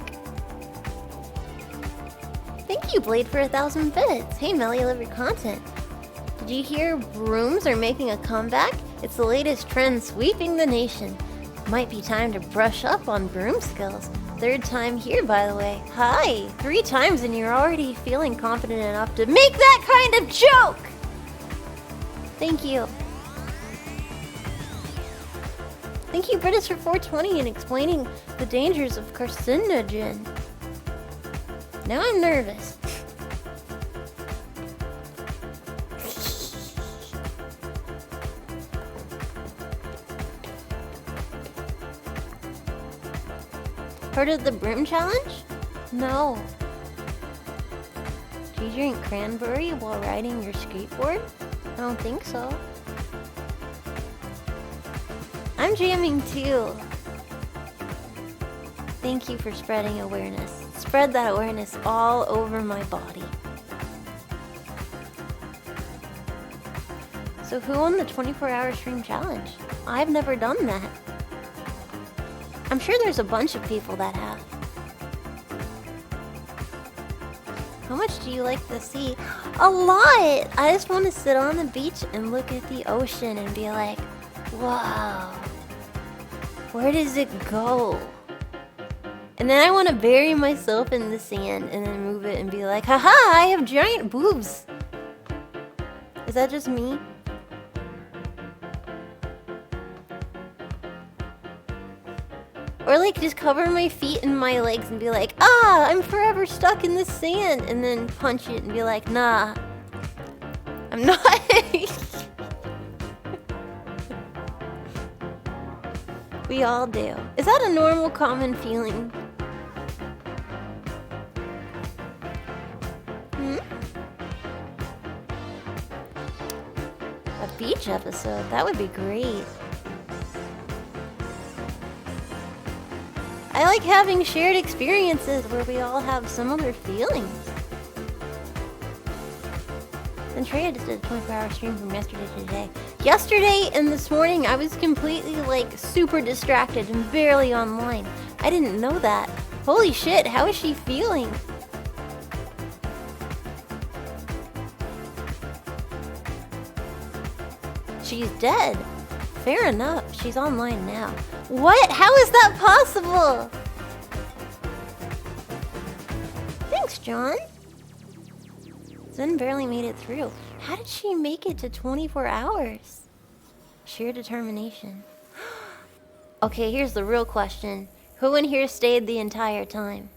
Thank you, Blade, for 1,000 bits. Hey, Melly, I love your content. Did you hear brooms are making a comeback? It's the latest trend sweeping the nation. Might be time to brush up on broom skills. Third time here, by the way. Hi! 3 times and you're already feeling confident enough to make that kind of joke! Thank you. Thank you, British, for 420 and explaining the dangers of carcinogen. Now I'm nervous. Heard of the Brim Challenge? No. Do you drink cranberry while riding your skateboard? I don't think so. I'm jamming too. Thank you for spreading awareness. Spread that awareness all over my body. So who won the 24-hour stream challenge? I've never done that. I'm sure there's a bunch of people that have. How much do you like the sea? A lot! I just want to sit on the beach and look at the ocean and be like, wow, where does it go? And then I want to bury myself in the sand and then move it and be like, haha, I have giant boobs. Is that just me? Or like just cover my feet and my legs and be like, ah, I'm forever stuck in the sand. And then punch it and be like, nah, I'm not. We all do. Is that a normal, common feeling? A beach episode, that would be great. I like having shared experiences where we all have similar feelings. Then Treya just did a 24-hour stream from yesterday to today. Yesterday and this morning, I was completely, like, super distracted and barely online. I didn't know that. Holy shit, how is she feeling? She's dead. Fair enough, she's online now. What? How is that possible? Thanks, John. Zen barely made it through. How did she make it to 24 hours? Sheer determination. Okay, here's the real question. Who in here stayed the entire time?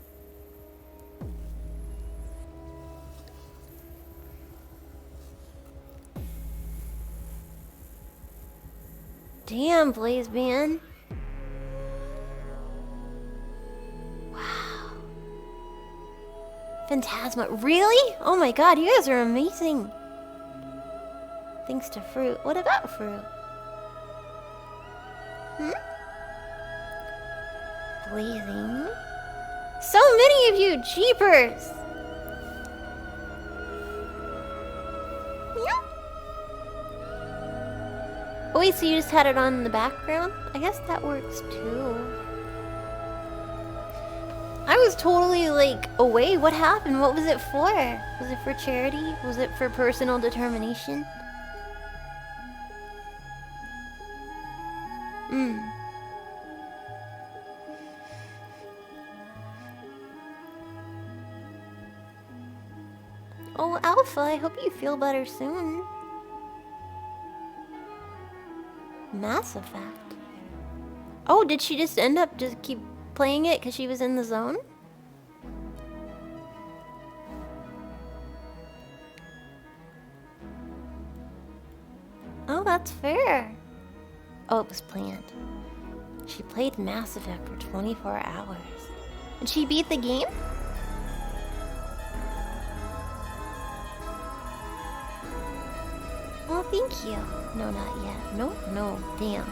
Damn, Blaze Man. Wow. Phantasma. Really? Oh my god, you guys are amazing. Thanks to Fruit. What about Fruit? Blazing. So many of you, jeepers! Oh wait, so you just had it on in the background? I guess that works too. I was totally like away. What happened? What was it for? Was it for charity? Was it for personal determination? Oh, Alpha, I hope you feel better soon. Mass Effect. Oh, did she just end up just keep playing it because she was in the zone? Oh, that's fair. Oh, it was planned. She played Mass Effect for 24 hours. Did she beat the game? Oh, thank you. No, not yet. No, damn.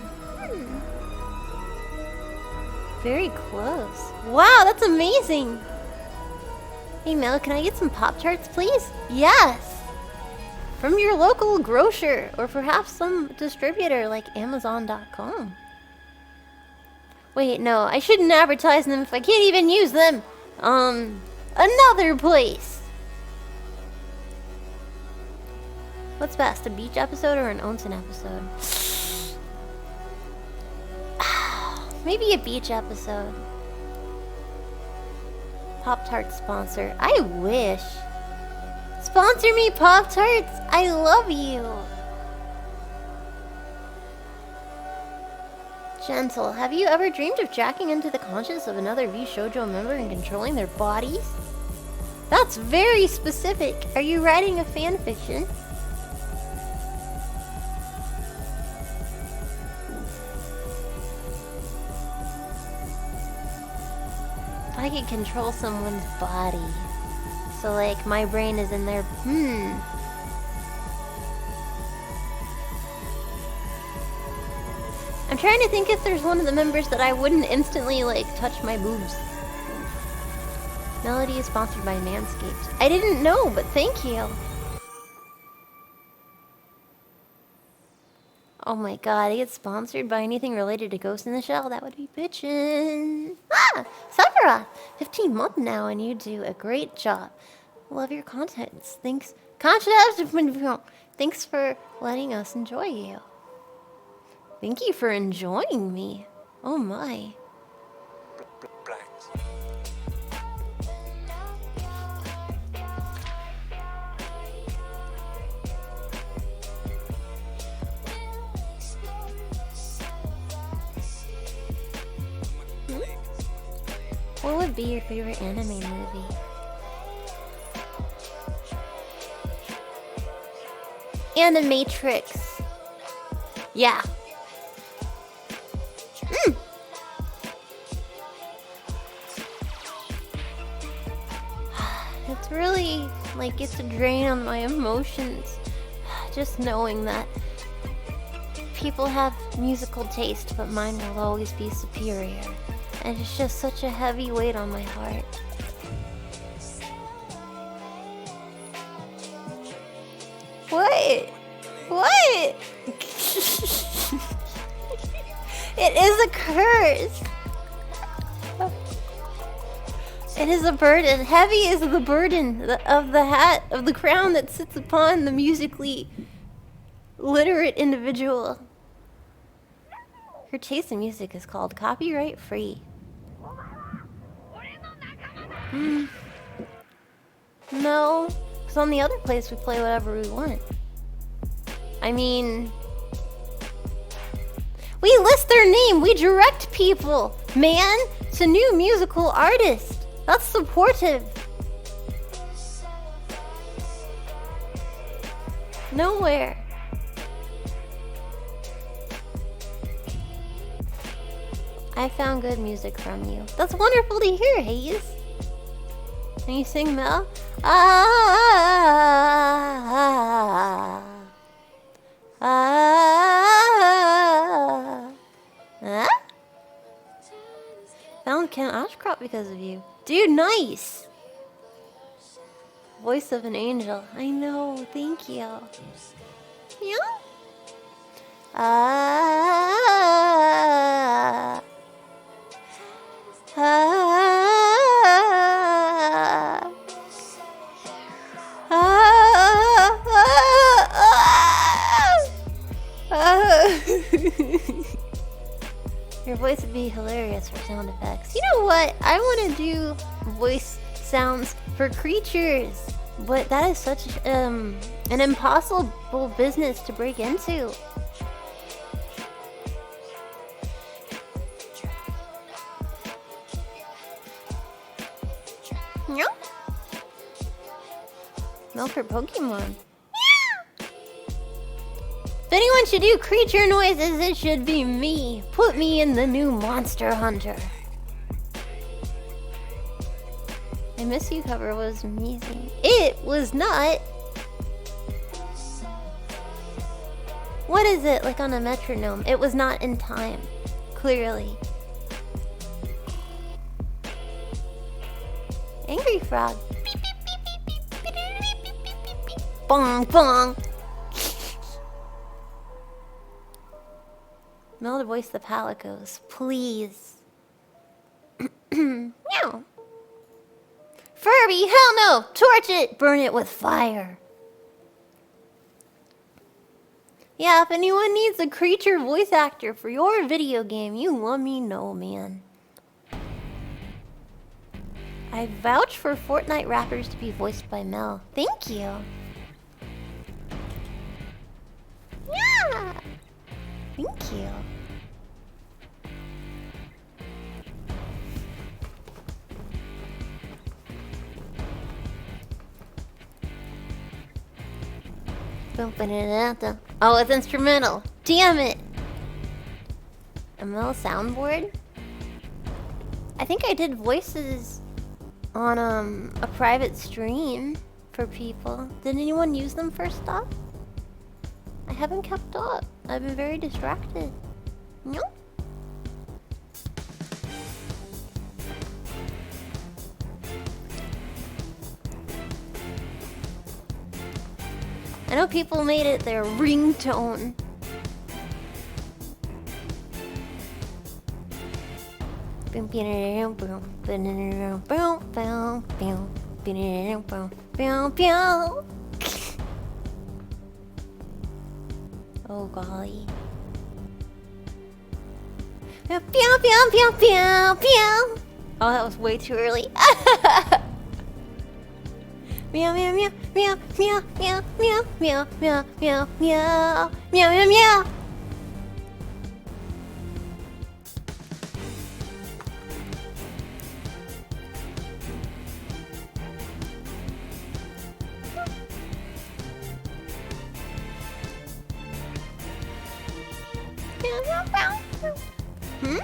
Very close. Wow, that's amazing. Hey Mel, can I get some Pop-Tarts, please? Yes! From your local grocer, or perhaps some distributor like Amazon.com. Wait, no, I shouldn't advertise them if I can't even use them. Another place. What's best, a beach episode or an onsen episode? Maybe a beach episode. Pop-Tart sponsor. I wish. Sponsor me, Pop-Tarts! I love you! Gentle, have you ever dreamed of jacking into the conscience of another VShojo member and controlling their bodies? That's very specific. Are you writing a fan fiction? I can control someone's body. So like my brain is in there. I'm trying to think if there's one of the members that I wouldn't instantly like touch my boobs. Melody is sponsored by Manscaped. I didn't know, but thank you. Oh my god, I get sponsored by anything related to Ghost in the Shell? That would be bitchin'. Ah! Sephiroth! 15 months now and you do a great job. Love your contents. Thanks. Thanks for letting us enjoy you. Thank you for enjoying me. Oh my. What would be your favorite anime movie? Animatrix. Yeah. It's really like it's a drain on my emotions. Just knowing that people have musical taste, but mine will always be superior. And it's just such a heavy weight on my heart. What? What? It is a curse. It is a burden. Heavy is the burden of the hat, of the crown that sits upon the musically literate individual. Her taste in music is called copyright free. No, because on the other place we play whatever we want. I mean, we list their name, we direct people. Man, it's a new musical artist. That's supportive. Nowhere. I found good music from you. That's wonderful to hear, Hayes. Can you sing, Mel? Found Count Ashcroft because of you. Dude, nice! Voice of an angel. I know, thank you. Yeah? Your voice would be hilarious for sound effects. You know what? I want to do voice sounds for creatures, but that is such an impossible business to break into. Yeah. No, for Pokemon. If anyone should do creature noises, it should be me. Put me in the new Monster Hunter. I Miss You cover was amazing. It was not. What is it, like on a metronome? It was not in time, clearly. Angry Frog. Beep, beep, beep, beep, beep, beep, beep, beep, beep, beep, beep. Bong, bong. Mel to voice the Palicos, please. Meow. Furby, hell no! Torch it! Burn it with fire. Yeah, if anyone needs a creature voice actor for your video game, you let me know, man. I vouch for Fortnite rappers to be voiced by Mel. Thank you. Yeah! Thank you. Oh, it's instrumental. Damn it. ML soundboard? I think I did voices on a private stream for people. Did anyone use them first off? I haven't kept up. I've been very distracted. No? I know people made it their ringtone. Oh golly. Oh, that was way too early. Meow meow meow meow meow meow meow meow meow meow meow meow meow meow. Hmm?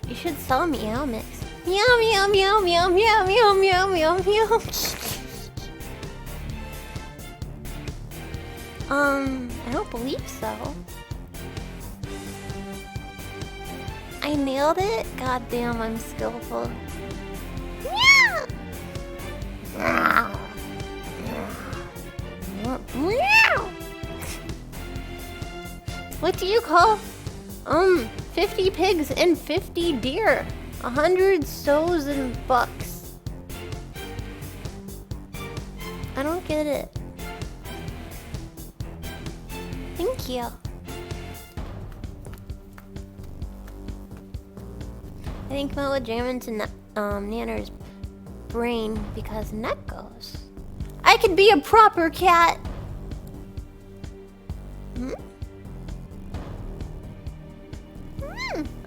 You should sell Meow Mix. Meow meow meow meow meow meow meow meow meow. I don't believe so. I nailed it? God damn, I'm skillful. Meow! Meow! What do you call 50 pigs and 50 deer? 100 sows and bucks. I don't get it. Thank you. I think Mo would jam into Nanner's brain because neck goes. I could be a proper cat. Hmm?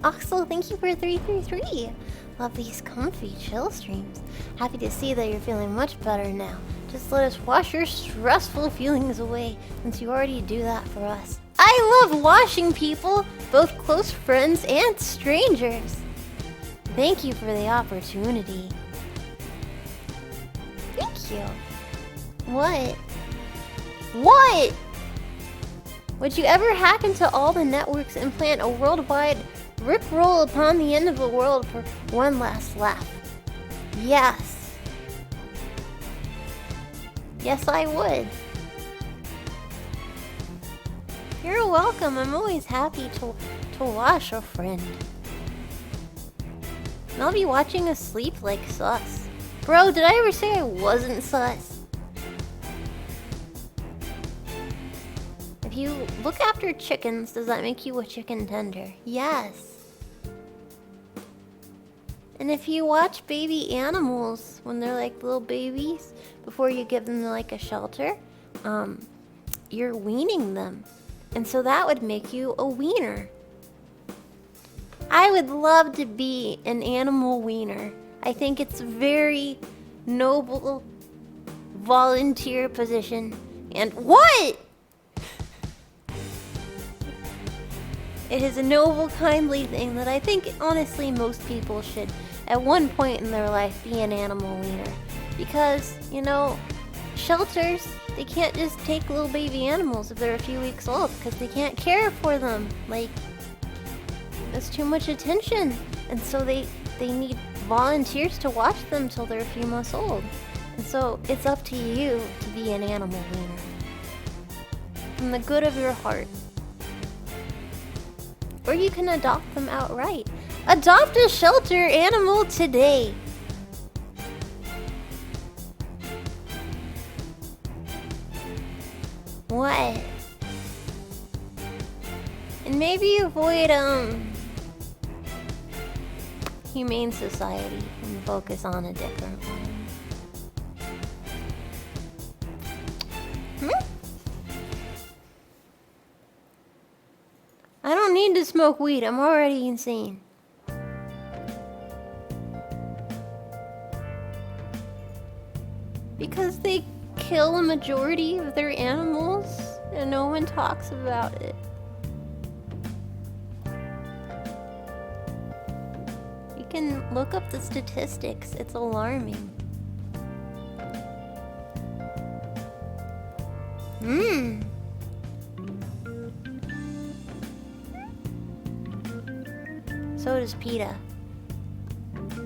Oxel, thank you for 333. Love these comfy chill streams. Happy to see that you're feeling much better now. Just let us wash your stressful feelings away, since you already do that for us. I love washing people, both close friends and strangers. Thank you for the opportunity. Thank you. What? What? Would you ever hack into all the networks and plant a worldwide rickroll upon the end of the world for one last laugh? Yes. Yes, I would. You're welcome. I'm always happy to wash a friend. And I'll be watching asleep like sus. Bro, did I ever say I wasn't sus? If you look after chickens, does that make you a chicken tender? Yes. And if you watch baby animals when they're like little babies, before you give them like a shelter, you're weaning them. And so that would make you a wiener. I would love to be an animal wiener. I think it's a very noble volunteer position. And what? It is a noble, kindly thing that I think, honestly, most people should, at one point in their life, be an animal wiener. Because, you know, shelters, they can't just take little baby animals if they're a few weeks old, because they can't care for them. Like, that's too much attention. And so they need volunteers to watch them till they're a few months old. And so it's up to you to be an animal wiener. From the good of your heart. Or you can adopt them outright. Adopt a shelter animal today. What? And maybe avoid Humane Society and focus on a different one. I don't need to smoke weed. I'm already insane. Because they kill a majority of their animals and no one talks about it. You can look up the statistics, it's alarming. So does PETA.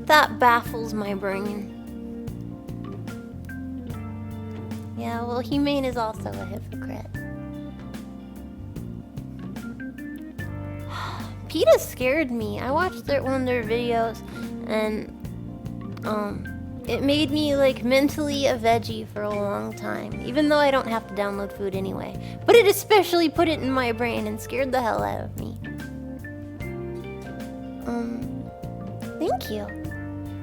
That baffles my brain. Yeah, well, Humane is also a hypocrite. PETA scared me. I watched one of their videos, and it made me like mentally a veggie for a long time, even though I don't have to download food anyway. But it especially put it in my brain and scared the hell out of me. Thank you.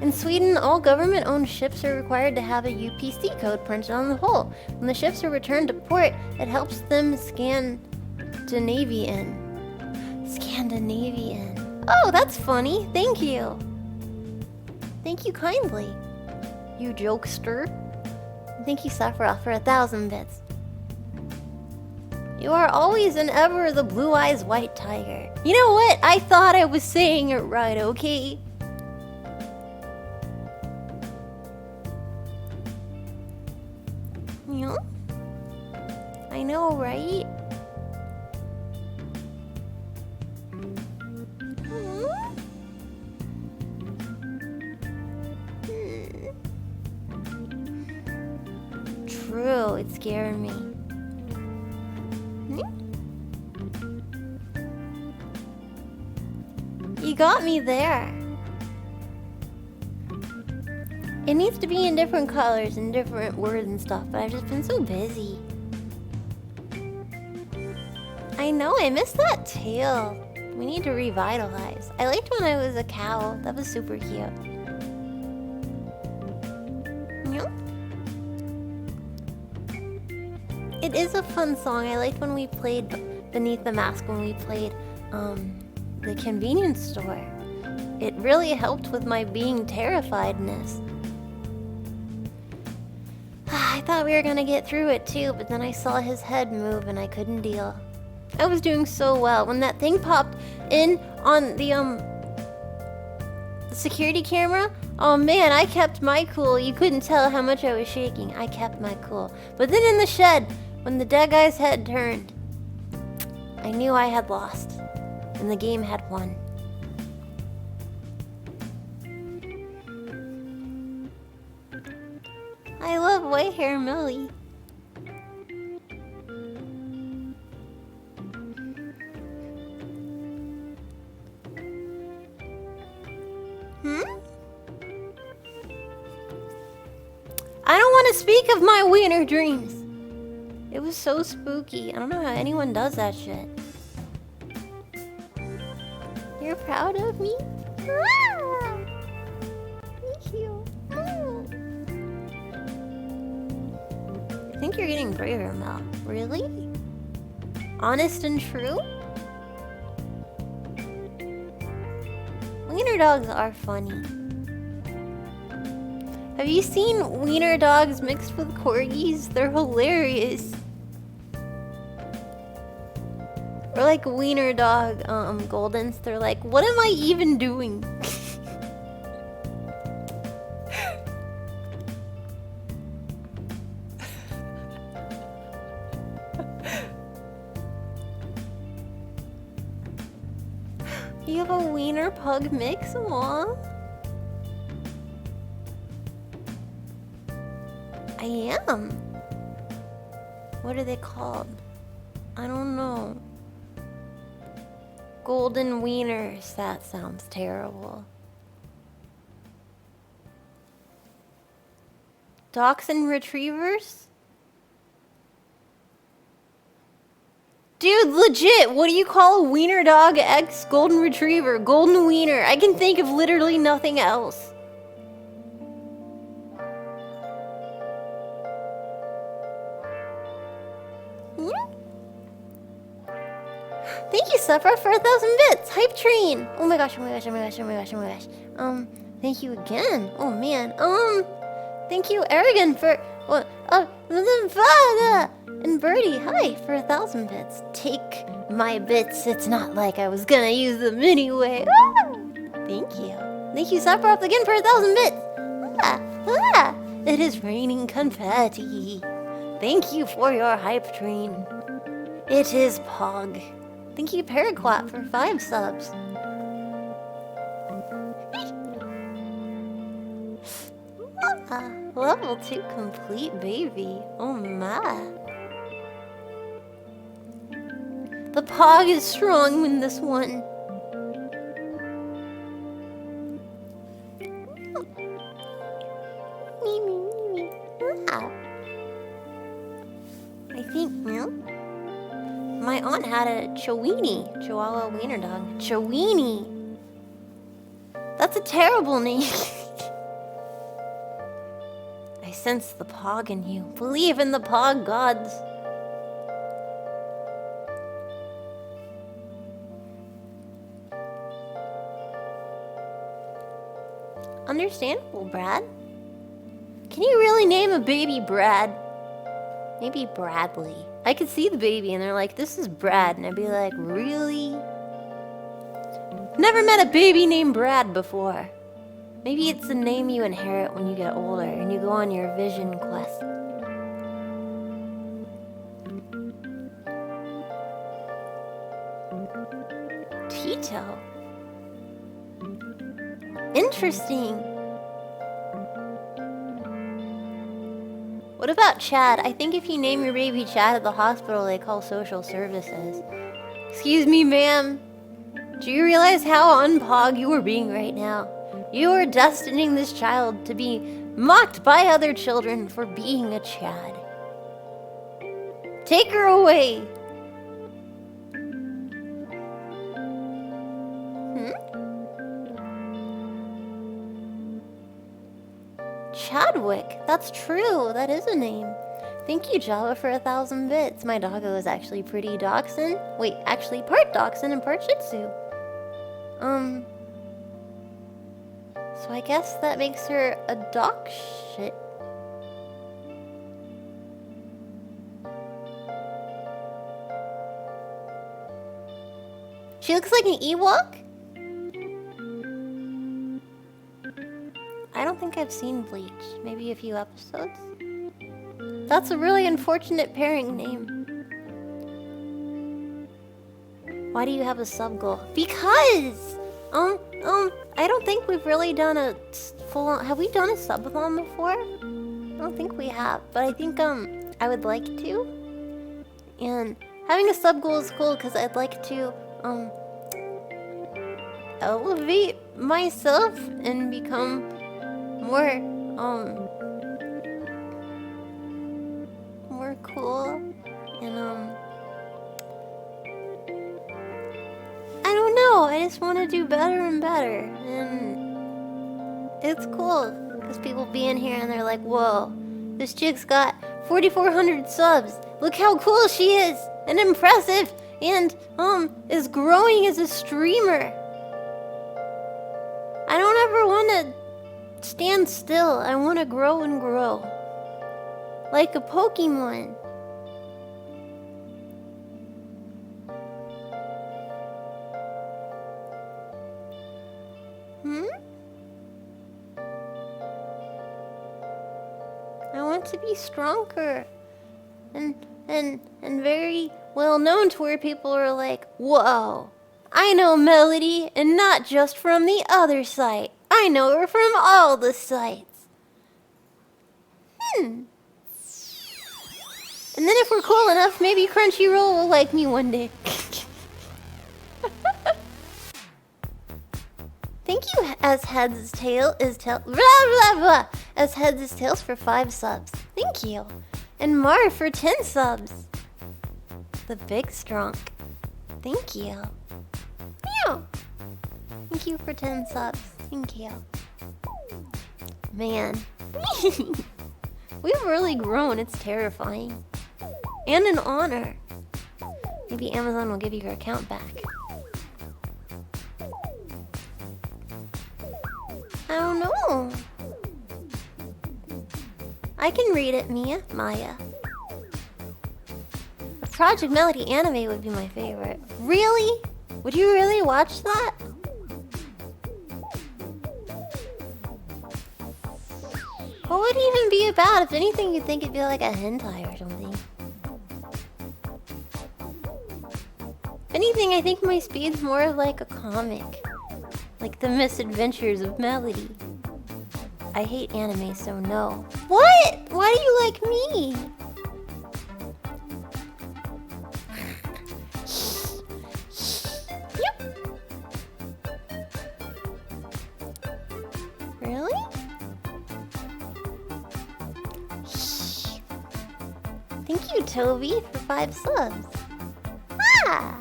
In Sweden, all government-owned ships are required to have a UPC code printed on the hull. When the ships are returned to port, it helps them Scandinavian. Oh, that's funny. Thank you. Thank you kindly, you jokester. Thank you, Sephiroth, for 1,000 bits. You are always and ever the Blue Eyes White Tiger. You know what? I thought I was saying it right, okay? Yeah? I know, right? True, it scared me. You got me there. It needs to be in different colors and different words and stuff, but I've just been so busy. I know, I miss that tail. We need to revitalize. I liked when I was a cow. That was super cute. It is a fun song. I liked when we played Beneath the Mask, when we played the convenience store. It really helped with my being terrifiedness. I thought we were gonna get through it too, but then I saw his head move and I couldn't deal. I was doing so well. When that thing popped in on the security camera, oh man, I kept my cool. You couldn't tell how much I was shaking. I kept my cool. But then in the shed, when the dead guy's head turned, I knew I had lost, and the game had won. I love White Hair Millie. I don't want to speak of my Wiener dreams. It was so spooky. I don't know how anyone does that shit. You're proud of me? Ah! Thank you. I think you're getting grayer, Mel. Really? Honest and true? Wiener dogs are funny. Have you seen wiener dogs mixed with corgis? They're hilarious. Or like wiener dog goldens. They're like, what am I even doing? You have a wiener pug mix? Aww. I am. What are they called? I don't know. Golden wieners. That sounds terrible. Dachshund retrievers? Dude, legit, what do you call a wiener dog X golden retriever? Golden wiener. I can think of literally nothing else. Thank you, Sephiroth, for 1,000 bits. Hype train. Oh my gosh, oh my gosh, oh my gosh, oh my gosh, oh my gosh. Thank you again. Oh man. Thank you, Aragon, for What? And Birdie, hi, for 1,000 bits. Take my bits. It's not like I was gonna use them anyway. Ah! Thank you. Thank you, Sephiroth, again for 1,000 bits. It is raining confetti. Thank you for your hype train. It is Pog. Thank you, Paraquat, for 5 subs. Level 2 complete, baby. Oh my. The Pog is strong in this one. I think, my aunt had a Chihuahua Wiener dog. Chowini. That's a terrible name. I sense the Pog in you. Believe in the Pog gods. Understandable, Brad. Can you really name a baby Brad? Maybe Bradley. I could see the baby and they're like, this is Brad. And I'd be like, really? Never met a baby named Brad before. Maybe it's the name you inherit when you get older and you go on your vision quest. Tito. Interesting. What about Chad? I think if you name your baby Chad at the hospital, they call social services. Excuse me, ma'am. Do you realize how unpog you are being right now? You are destining this child to be mocked by other children for being a Chad. Take her away. Chadwick. That's true. That is a name. Thank you, Java, for 1,000 bits. My doggo is actually pretty dachshund. Wait, actually part dachshund and part shih tzu. So I guess that makes her a dog shit. She looks like an Ewok? I don't think I've seen Bleach. Maybe a few episodes. That's a really unfortunate pairing name. Why do you have a sub goal? Because! I don't think we've really done a full-on... Have we done a subathon before? I don't think we have. But I think, I would like to. And having a sub goal is cool because I'd like to, elevate myself and become more, more cool. And, I don't know. I just want to do better and better. And it's cool because people be in here and they're like, whoa, this chick's got 4,400 subs. Look how cool she is and impressive and, is growing as a streamer. I don't ever want to stand still. I want to grow and grow. Like a Pokemon. I want to be stronger and very well known to where people are like, whoa, I know Melody and not just from the other site. I know her from all the sites. And then if we're cool enough, maybe Crunchyroll will like me one day. Thank you, As Heads is Tail is Tail blah blah blah. As Heads is Tails for 5 subs. Thank you. And Mar for 10 subs. The Big Strong. Thank you. Meow. Thank you for 10 subs. Thank you. Man. We've really grown. It's terrifying. And an honor. Maybe Amazon will give you your account back. I don't know. I can read it, Maya. A Project Melody anime would be my favorite. Really? Would you really watch that? What would it even be about? If anything, you'd think it'd be like a hentai or something. If anything, I think my speed's more of like a comic. Like the misadventures of Melody. I hate anime, so no. What? Why do you like me? Yep. Really? Thank you, Toby, for 5 subs. Ah!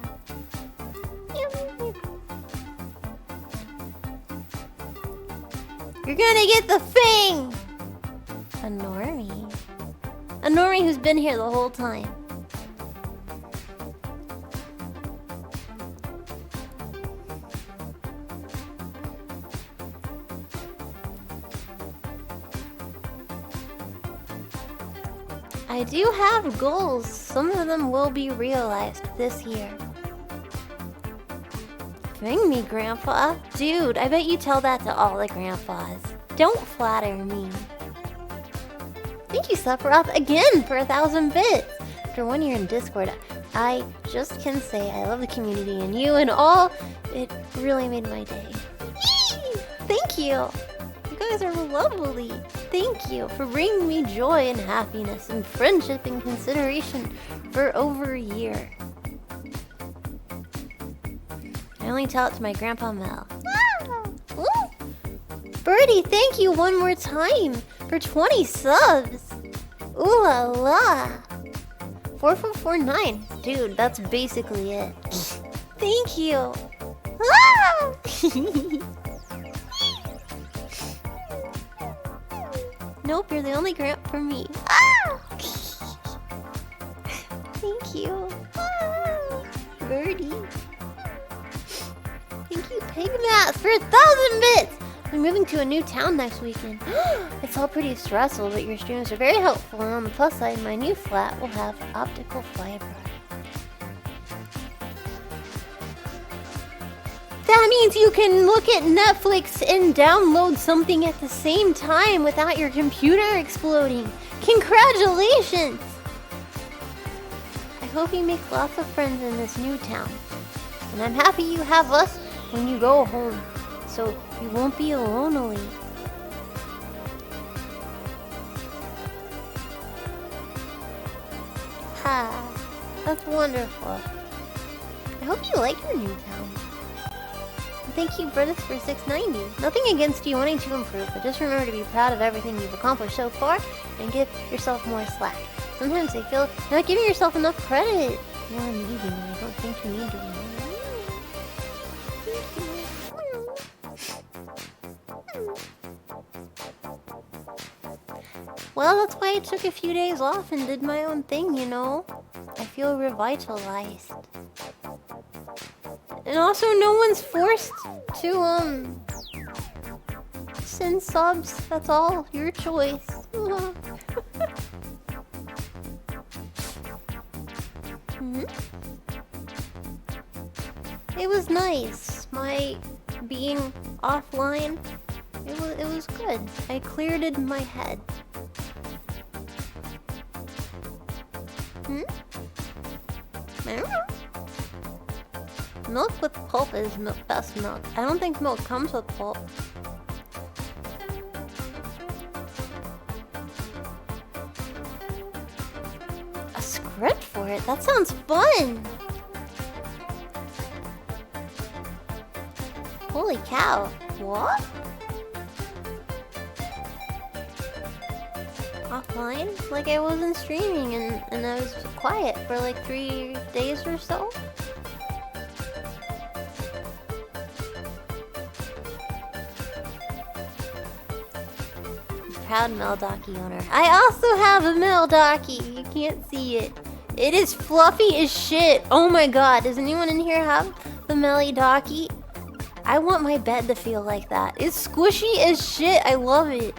You're gonna get the thing! A normie. A normie who's been here the whole time. I do have goals. Some of them will be realized this year. Bring me, Grandpa. Dude, I bet you tell that to all the grandpas. Don't flatter me. Thank you, Sephiroth, again for 1,000 bits. After 1 year in Discord, I just can say I love the community and you and all. It really made my day. Yee! Thank you. You guys are lovely. Thank you for bringing me joy and happiness and friendship and consideration for over a year. I only tell it to my Grandpa Mel. Ah! Birdie, thank you one more time for 20 subs. Ooh la la. 4449. Dude, that's basically it. Thank you. Ah! Nope, you're the only Gramp for me. Ah! Thank you. Ah! Birdie. Thank you, Pigmat, for 1,000 bits! We're moving to a new town next weekend. It's all pretty stressful, but your streams are very helpful, and on the plus side, my new flat will have optical fiber. That means you can look at Netflix and download something at the same time without your computer exploding. Congratulations! I hope you make lots of friends in this new town. And I'm happy you have us when you go home, so you won't be lonely. Ha, that's wonderful. I hope you like your new town. And thank you, Britus, for 690. Nothing against you wanting to improve, but just remember to be proud of everything you've accomplished so far and give yourself more slack. Sometimes I feel not giving yourself enough credit. You're amazing, and I don't think you need to be. Well, that's why I took a few days off and did my own thing, you know? I feel revitalized. And also, no one's forced to, send subs. That's all your choice. It was nice. My being offline, it was good. I cleared in my head. I don't know. Milk with pulp is best milk. I don't think milk comes with pulp. A script for it? That sounds fun! Holy cow. What? Offline? Like I wasn't streaming and I was quiet for like 3 days or so? Proud Meldocky owner. I also have a Meldocky. You can't see it. It is fluffy as shit. Oh my god. Does anyone in here have the Meldocky? I want my bed to feel like that. It's squishy as shit. I love it.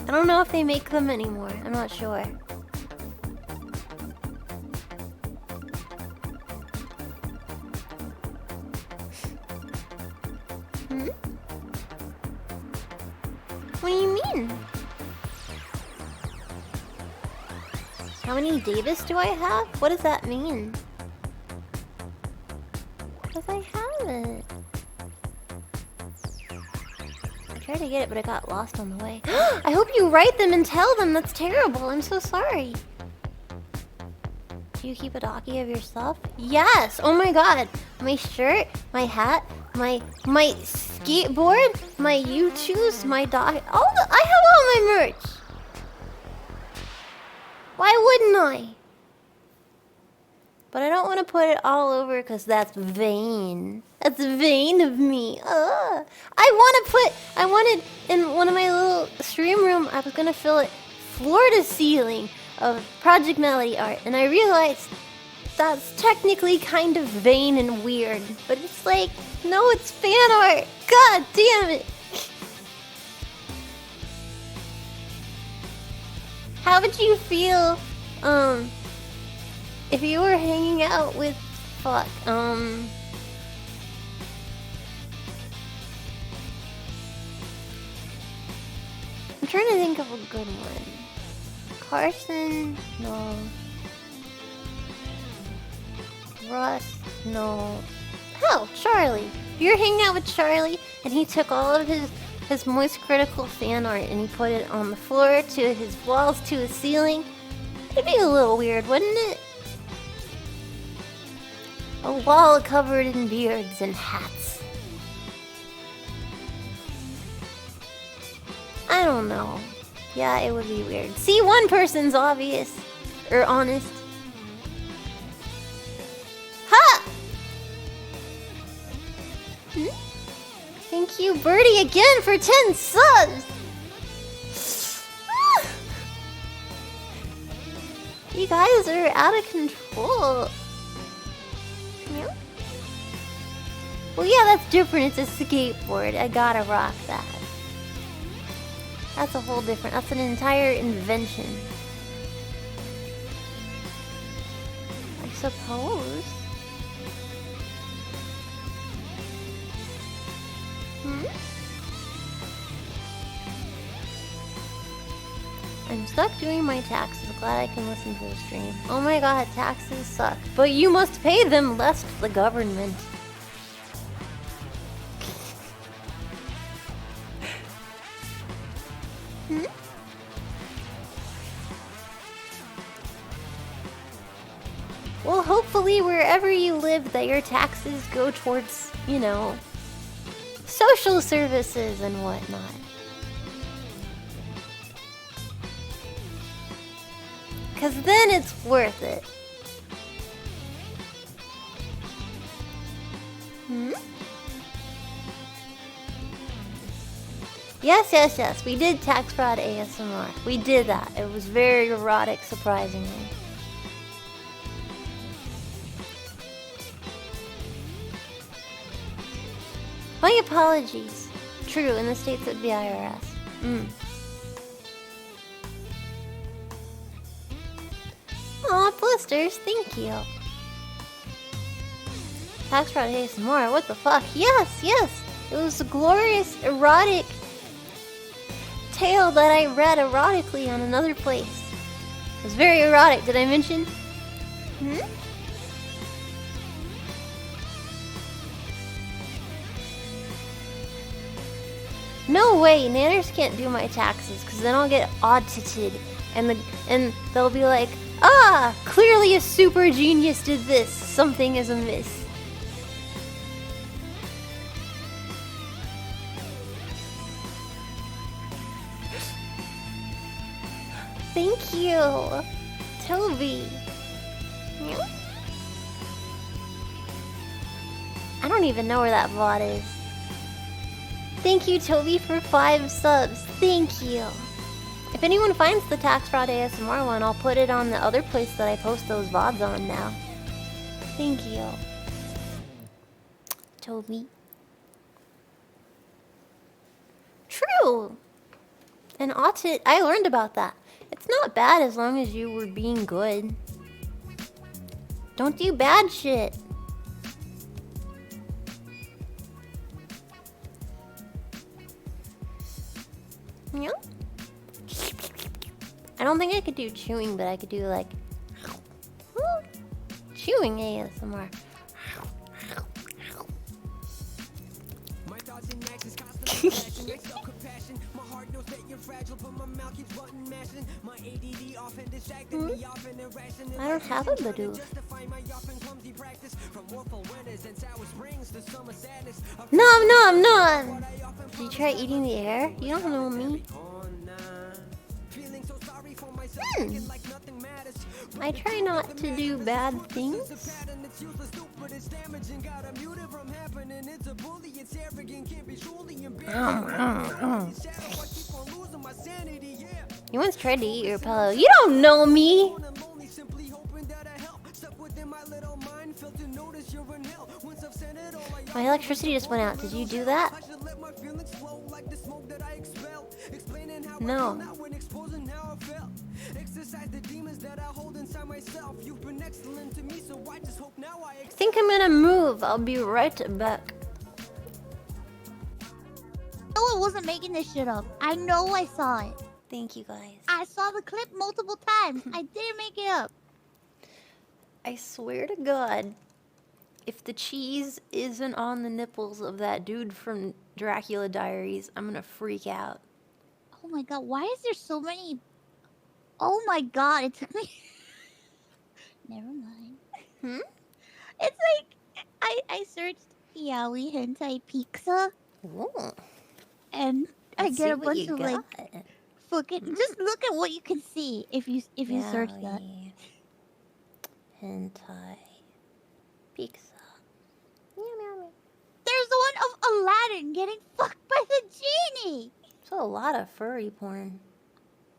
I don't know if they make them anymore. I'm not sure. Hmm? What do you mean? How many Davis do I have? What does that mean? Because I haven't. I tried to get it, but I got lost on the way. I hope you write them and tell them. That's terrible. I'm so sorry. Do you keep a docky of your stuff? Yes. Oh my god. My shirt, my hat, my skateboard, my U-shoes, my dock. I have all my merch. Why wouldn't I? But I don't want to put it all over because that's vain. That's vain of me. I wanted in one of my little stream room, I was going to fill it floor to ceiling of Project Melody art. And I realized that's technically kind of vain and weird. But it's like, no, it's fan art. God damn it. How would you feel, if you were hanging out with, I'm trying to think of a good one. Carson? No. Russ? No. Hell, Charlie. If you're hanging out with Charlie and he took all of his Moist Critical fan art and he put it on the floor to his walls to his ceiling, it'd be a little weird, wouldn't it? A wall covered in beards and hats. I don't know. Yeah, it would be weird. See, one person's obvious. Or honest. Ha! Hmm? Thank you, Birdie, again for 10 subs! You guys are out of control. Yeah. Well, yeah, that's different. It's a skateboard. I gotta rock that. That's a whole different... That's an entire invention. I suppose. Hmm? I'm stuck doing my taxes. Glad I can listen to the stream. Oh my god, taxes suck. But you must pay them lest the government. Hmm? Well, hopefully wherever you live that your taxes go towards, you know, social services and whatnot. Because then it's worth it. Hmm? Yes. We did tax fraud ASMR. We did that. It was very erotic, surprisingly. My apologies. True, in the States it would be IRS. Aw, blisters, thank you. Tax fraud ASMR, what the fuck? Yes! It was a glorious, erotic tale that I read erotically on another place. It was very erotic, did I mention? Hmm? No way, Nanners can't do my taxes, because then I'll get audited, and they'll be like, ah, clearly a super genius did this. Something is amiss. Thank you, Toby. I don't even know where that VOD is. Thank you, Toby, for 5 subs. Thank you. If anyone finds the tax fraud ASMR one, I'll put it on the other place that I post those VODs on now. Thank you, Toby. True. And I learned about that. It's not bad as long as you were being good. Don't do bad shit. Yeah. I don't think I could do chewing, but I could do like chewing ASMR. I don't have a Badoof. Nom nom nom! Did you try eating the air? You don't know me. I try not to do bad things. You once tried to eat your pillow. You don't know me! My electricity just went out. Did you do that? No. I think I'm gonna move. I'll be right back. No, I wasn't making this shit up. I know I saw it. Thank you guys. I saw the clip multiple times. I didn't make it up. I swear to God, if the cheese isn't on the nipples of that dude from Dracula Diaries, I'm gonna freak out. Oh my god, why is there so many... Oh my god, it took me... Never mind. It's like, I searched yaoi hentai pizza. Ooh. And I get a bunch of like... got. Fucking... Just look at what you can see if you search that. Hentai pizza. Meow, meow, meow. There's the one of Aladdin getting fucked by the genie! It's a lot of furry porn.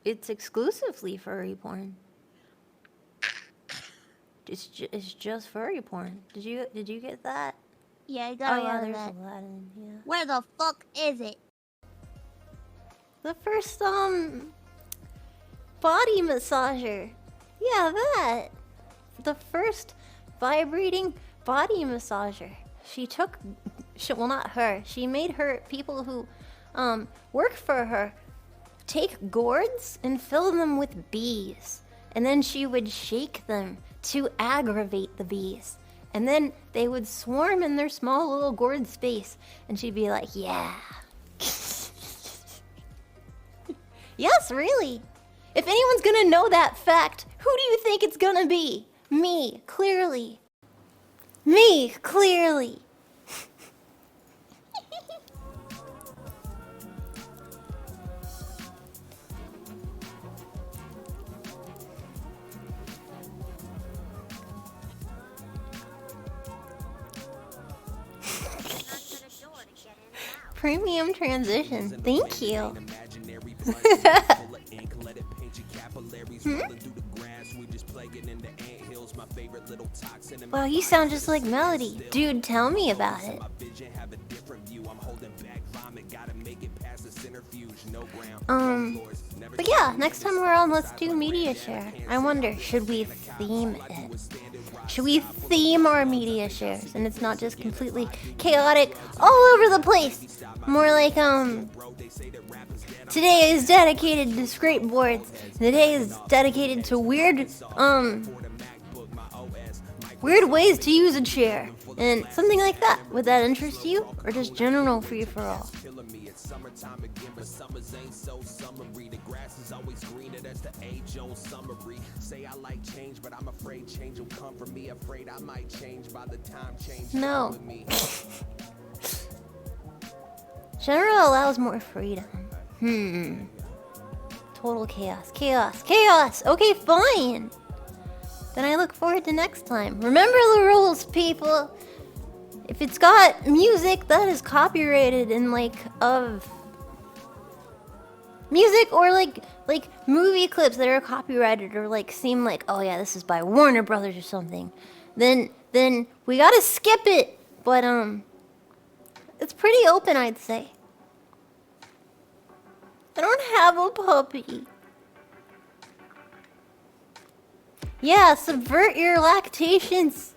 It's exclusively furry porn. It's just furry porn. Did you get that? Yeah, I got a lot of there's that. Aladdin, yeah. Where the fuck is it? The first body massager. Yeah, that. The first vibrating body massager. Well, not her. She made her people who work for her take gourds and fill them with bees, and then she would shake them to aggravate the bees, and then they would swarm in their small little gourd space, and she'd be like, yeah. Yes, really. If anyone's gonna know that fact, who do you think it's gonna be? Me, clearly. Me, clearly. Premium transition. Thank you. Wow, you sound just like Melody. Dude, tell me about it. But yeah, next time we're on, let's do media share. I wonder, should we theme it? Should we theme our media shares and it's not just completely chaotic all over the place? More like, today is dedicated to skateboards. Today is dedicated to weird ways to use a chair. And something like that. Would that interest you? Or just general free for all? No. General allows more freedom. Total chaos. Chaos. Chaos! Okay, fine! Then I look forward to next time. Remember the rules, people! If it's got music that is copyrighted in music or like movie clips that are copyrighted or seem like, oh yeah, this is by Warner Brothers or something, then we gotta skip it. But it's pretty open, I'd say. I don't have a puppy. Yeah, subvert your lactations.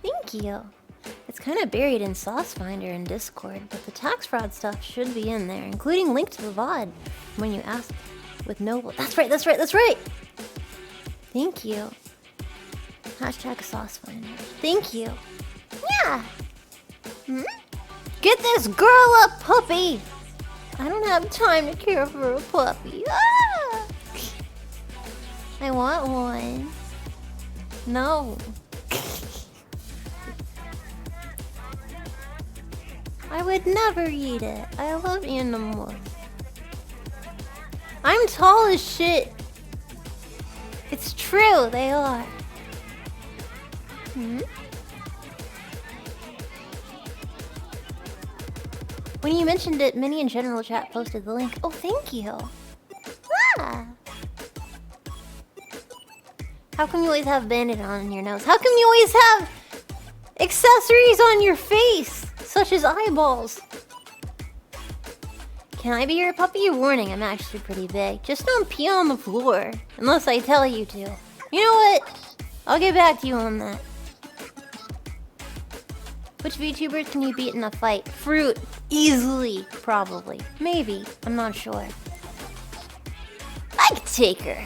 Thank you. It's kind of buried in Sauce Finder and Discord, but the tax fraud stuff should be in there, including link to the VOD when you ask with Noble. That's right, that's right, that's right! Thank you. Hashtag Sauce Finder. Thank you. Yeah! Hmm? Get this girl a puppy! I don't have time to care for a puppy. Ah! I want one. No. I would never eat it. I love animals. I'm tall as shit. It's true, they are. Hmm? When you mentioned it, Minnie in general chat posted the link. Oh, thank you. Ah. How come you always have bandit on your nose? How come you always have accessories on your face, such as eyeballs? Can I be your puppy? Warning, I'm actually pretty big. Just don't pee on the floor, unless I tell you to. You know what? I'll get back to you on that. Which VTubers can you beat in a fight? Fruit. Easily. Probably. Maybe. I'm not sure. I could take her.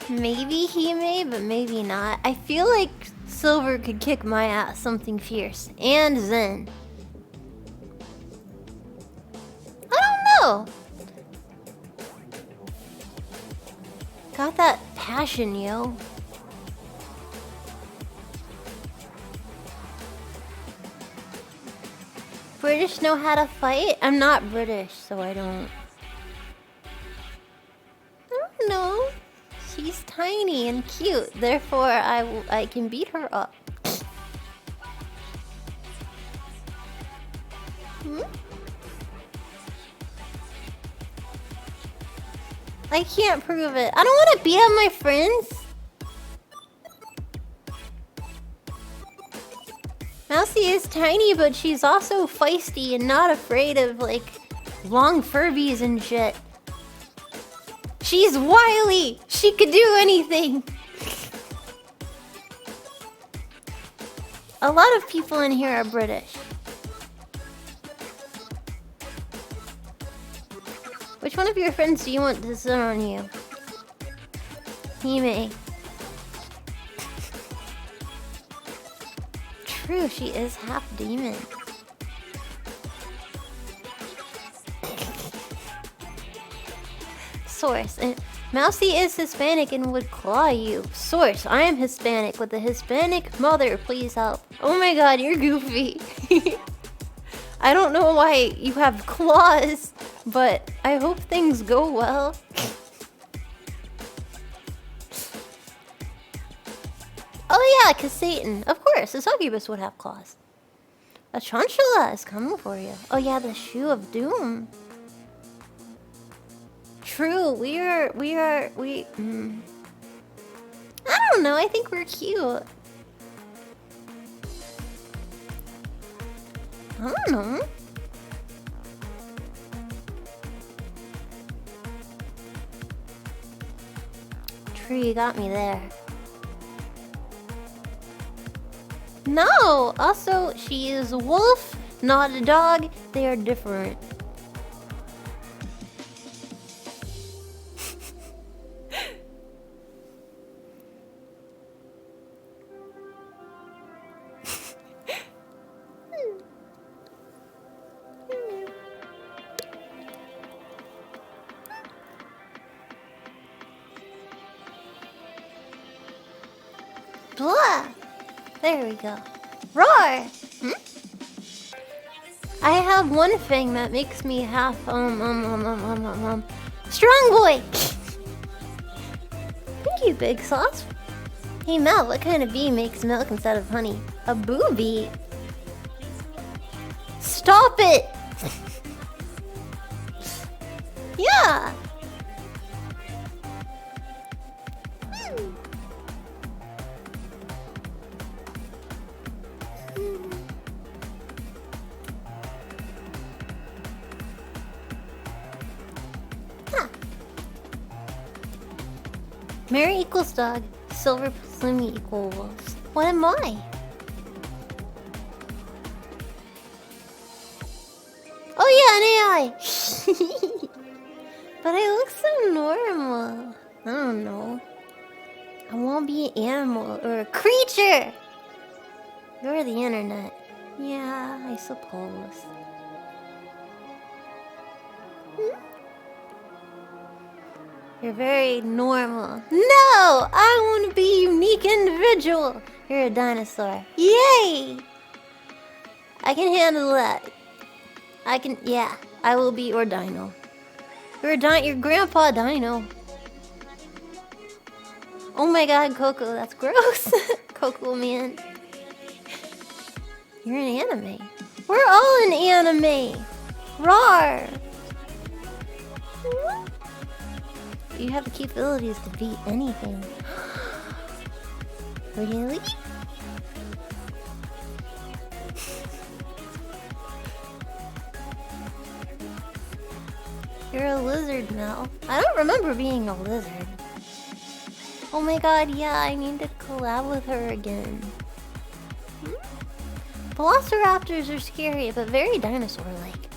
Maybe he may, but maybe not. I feel like Silver could kick my ass something fierce. And Zen. I don't know. Got that passion, yo. British know how to fight? I'm not British, so I don't know. She's tiny and cute, therefore I can beat her up. Hmm? I can't prove it. I don't want to beat up my friends. Mousy is tiny, but she's also feisty and not afraid of, like, long Furbies and shit. She's wily! She could do anything! A lot of people in here are British. Which one of your friends do you want to sit on you? Hime. True, she is half demon. Source. Mousy is Hispanic and would claw you. Source. I am Hispanic with a Hispanic mother. Please help. Oh my god, you're goofy. I don't know why you have claws, but I hope things go well. Oh yeah, cause Satan. Of course, a succubus would have claws. A Chonchula is coming for you. Oh yeah, the Shoe of Doom. True, we. I don't know, I think we're cute. I don't know. True, you got me there. No! Also, she is a wolf, not a dog. They are different. Blah! There we go. Roar! Hmm? I have one thing that makes me half strong boy! Thank you, Big Sauce. Hey Mel, what kind of bee makes milk instead of honey? A booby. Stop it! Yeah! Mary equals dog. Silver Slimmy equals wolves. What am I? Oh yeah, an AI! But I look so normal. I don't know. I won't be an animal or a creature! You're the internet. Yeah, I suppose. You're very normal. No! I want to be a unique individual! You're a dinosaur. Yay! I can handle that. Yeah. I will be your dino. You're your grandpa dino. Oh my god, Coco, that's gross. Coco man. You're an anime. We're all an anime. Rawr. You have the capabilities to beat anything. Really? You're a lizard now. I don't remember being a lizard. Oh my god, yeah, I need to collab with her again. Velociraptors are scary, but very dinosaur-like.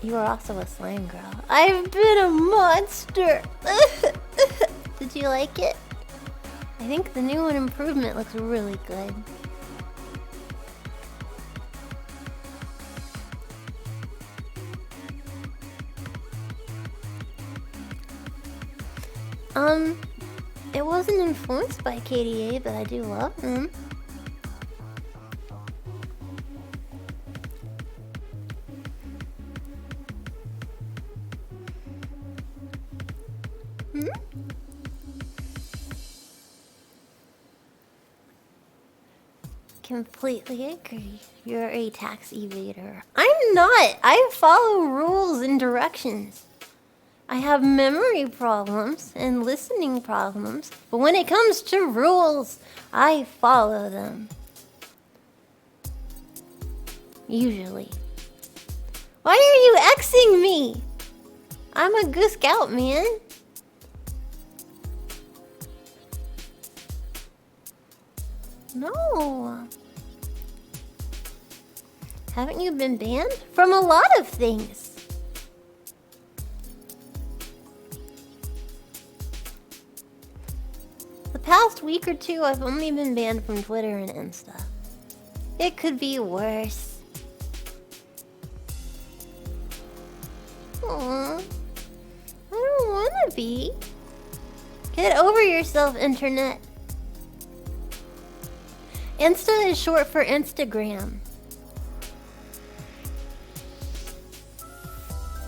You are also a slime girl. I've been a monster! Did you like it? I think the new improvement looks really good. It wasn't influenced by KDA, but I do love him. Completely agree. You're a tax evader. I'm not! I follow rules and directions. I have memory problems and listening problems, but when it comes to rules, I follow them. Usually. Why are you Xing me? I'm a good scout, man. No. Haven't you been banned? From a lot of things. The past week or two, I've only been banned from Twitter and Insta. It could be worse. Aww. I don't wanna be. Get over yourself, internet. Insta is short for Instagram.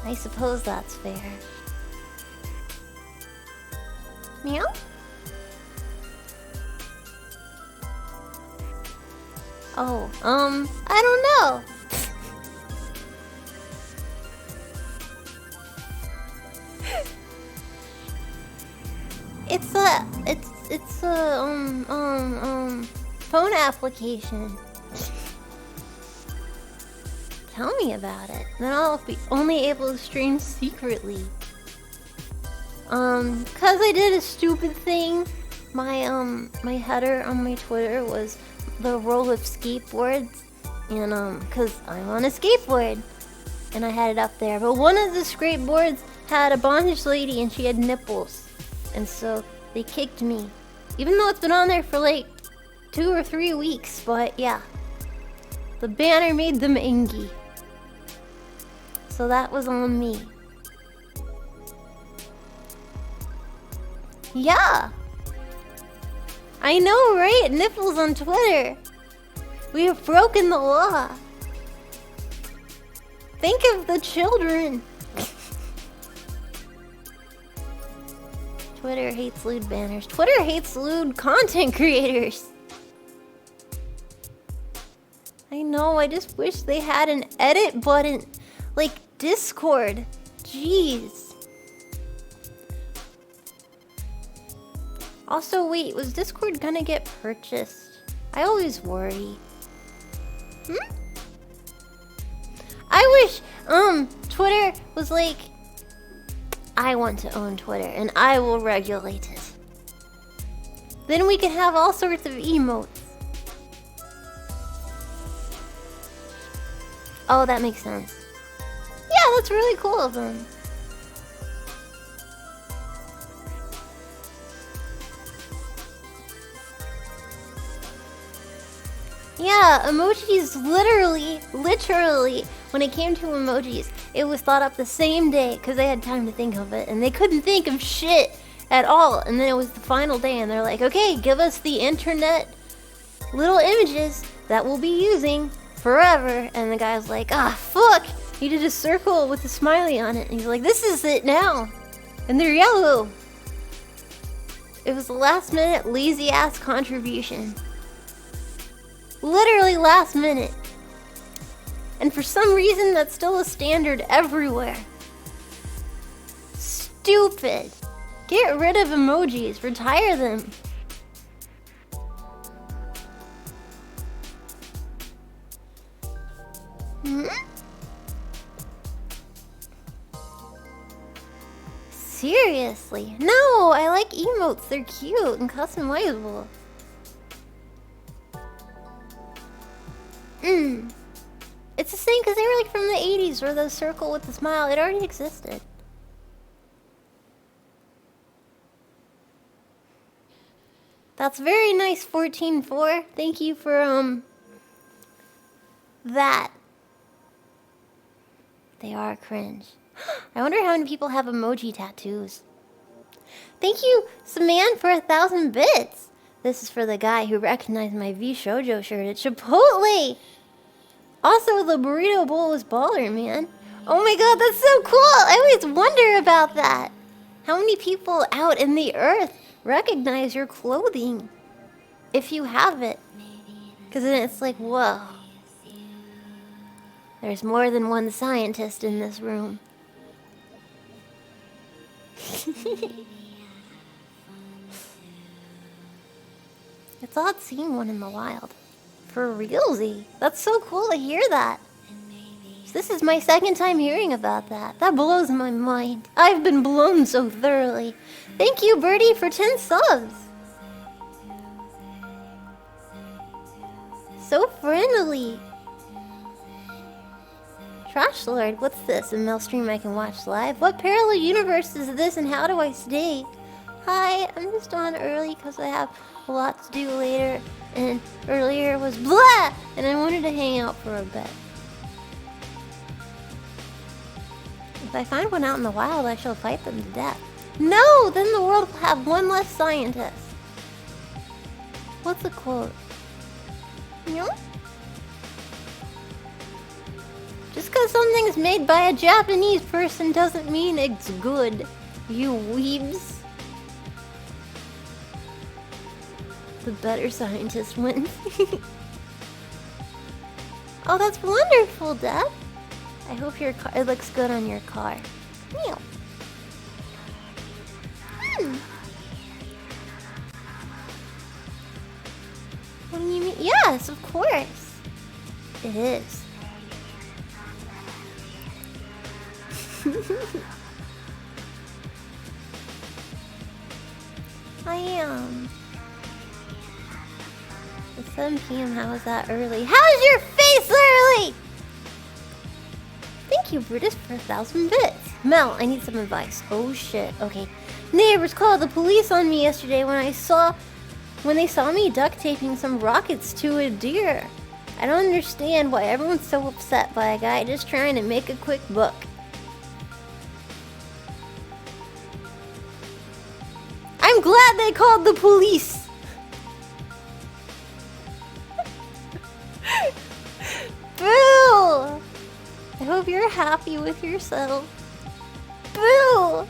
I suppose that's fair. Meow? Oh, I don't know. It's a phone application. Tell me about it. Then I'll be only able to stream secretly. Cause I did a stupid thing. My header on my Twitter was the roll of skateboards, and cause I'm on a skateboard, and I had it up there. But one of the skateboards had a bondage lady, and she had nipples, and so they kicked me, even though it's been on there for like 2 or 3 weeks. But yeah, the banner made them angry, so that was on me. Yeah. I know, right? Nipples on Twitter. We have broken the law. Think of the children. Twitter hates lewd banners. Twitter hates lewd content creators. I know, I just wish they had an edit button. Like Discord. Jeez. Also, wait, was Discord gonna get purchased? I always worry. I wish, Twitter was like... I want to own Twitter, and I will regulate it. Then we can have all sorts of emotes. Oh, that makes sense. Yeah, that's really cool of them. Yeah, emojis literally, when it came to emojis, it was thought up the same day because they had time to think of it and they couldn't think of shit at all. And then it was the final day and they're like, okay, give us the internet little images that we'll be using forever. And the guy's like, ah, fuck, he did a circle with a smiley on it. And he's like, this is it now. And they're yellow. It was a last minute lazy ass contribution. Literally last minute. And for some reason, that's still a standard everywhere. Stupid. Get rid of emojis. Retire them. Hmm? Seriously? No, I like emotes. They're cute and customizable. It's the same because they were like from the 80s where the circle with the smile, it already existed. That's very nice, 14.4. Thank you for, that. They are cringe. I wonder how many people have emoji tattoos. Thank you, Saman, for 1,000 bits. This is for the guy who recognized my VShojo shirt at Chipotle. Also, the burrito bowl was baller, man. Oh my god, that's so cool! I always wonder about that. How many people out in the earth recognize your clothing? If you have it. Because then it's like, whoa. There's more than one scientist in this room. It's odd seeing one in the wild. For realsy. That's so cool to hear that. This is my second time hearing about that. That blows my mind. I've been blown so thoroughly. Thank you, Birdie, for 10 subs. So friendly. Trash Lord, what's this? A mail stream I can watch live? What parallel universe is this and how do I stay? Hi, I'm just on early because I have a lot to do later. And earlier was blah! And I wanted to hang out for a bit. If I find one out in the wild, I shall fight them to death. No! Then the world will have one less scientist. What's the quote? No? Just because something's made by a Japanese person doesn't mean it's good, you weebs. The better scientist wins. Oh, that's wonderful, Dad. I hope your car, it looks good on your car. Meow. What do you mean? Yes, of course. It is. I am. It's 7 p.m. How is that early? How's your face early? Thank you, Brutus, for 1,000 bits. Mel, I need some advice. Oh shit. Okay. Neighbors called the police on me yesterday when they saw me duct taping some rockets to a deer. I don't understand why everyone's so upset by a guy just trying to make a quick buck. I'm glad they called the police. Boo! I hope you're happy with yourself. Boo!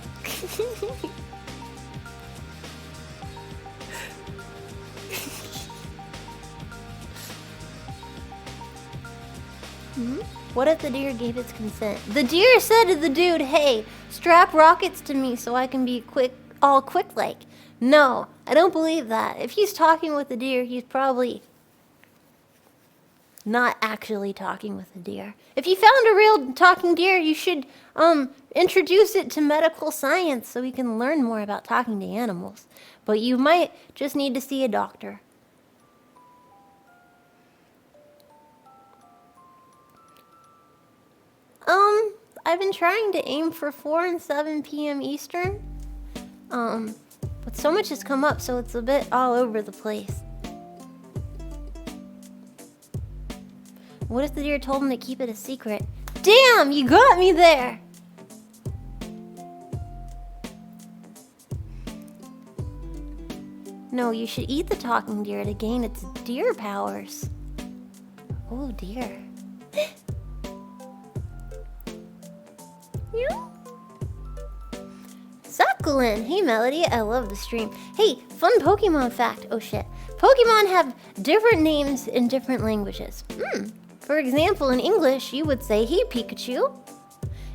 What if the deer gave its consent? The deer said to the dude, hey, strap rockets to me so I can be all quick like. No, I don't believe that. If he's talking with the deer, he's probably... not actually talking with a deer. If you found a real talking deer, you should introduce it to medical science so we can learn more about talking to animals. But you might just need to see a doctor. I've been trying to aim for 4 and 7 p.m. Eastern. But so much has come up, so it's a bit all over the place. What if the deer told him to keep it a secret? Damn, you got me there! No, you should eat the talking deer to gain its deer powers. Oh dear. Yeah. Succulent. Hey Melody, I love the stream. Hey, fun Pokemon fact. Oh shit. Pokemon have different names in different languages. For example, in English, you would say, hey Pikachu.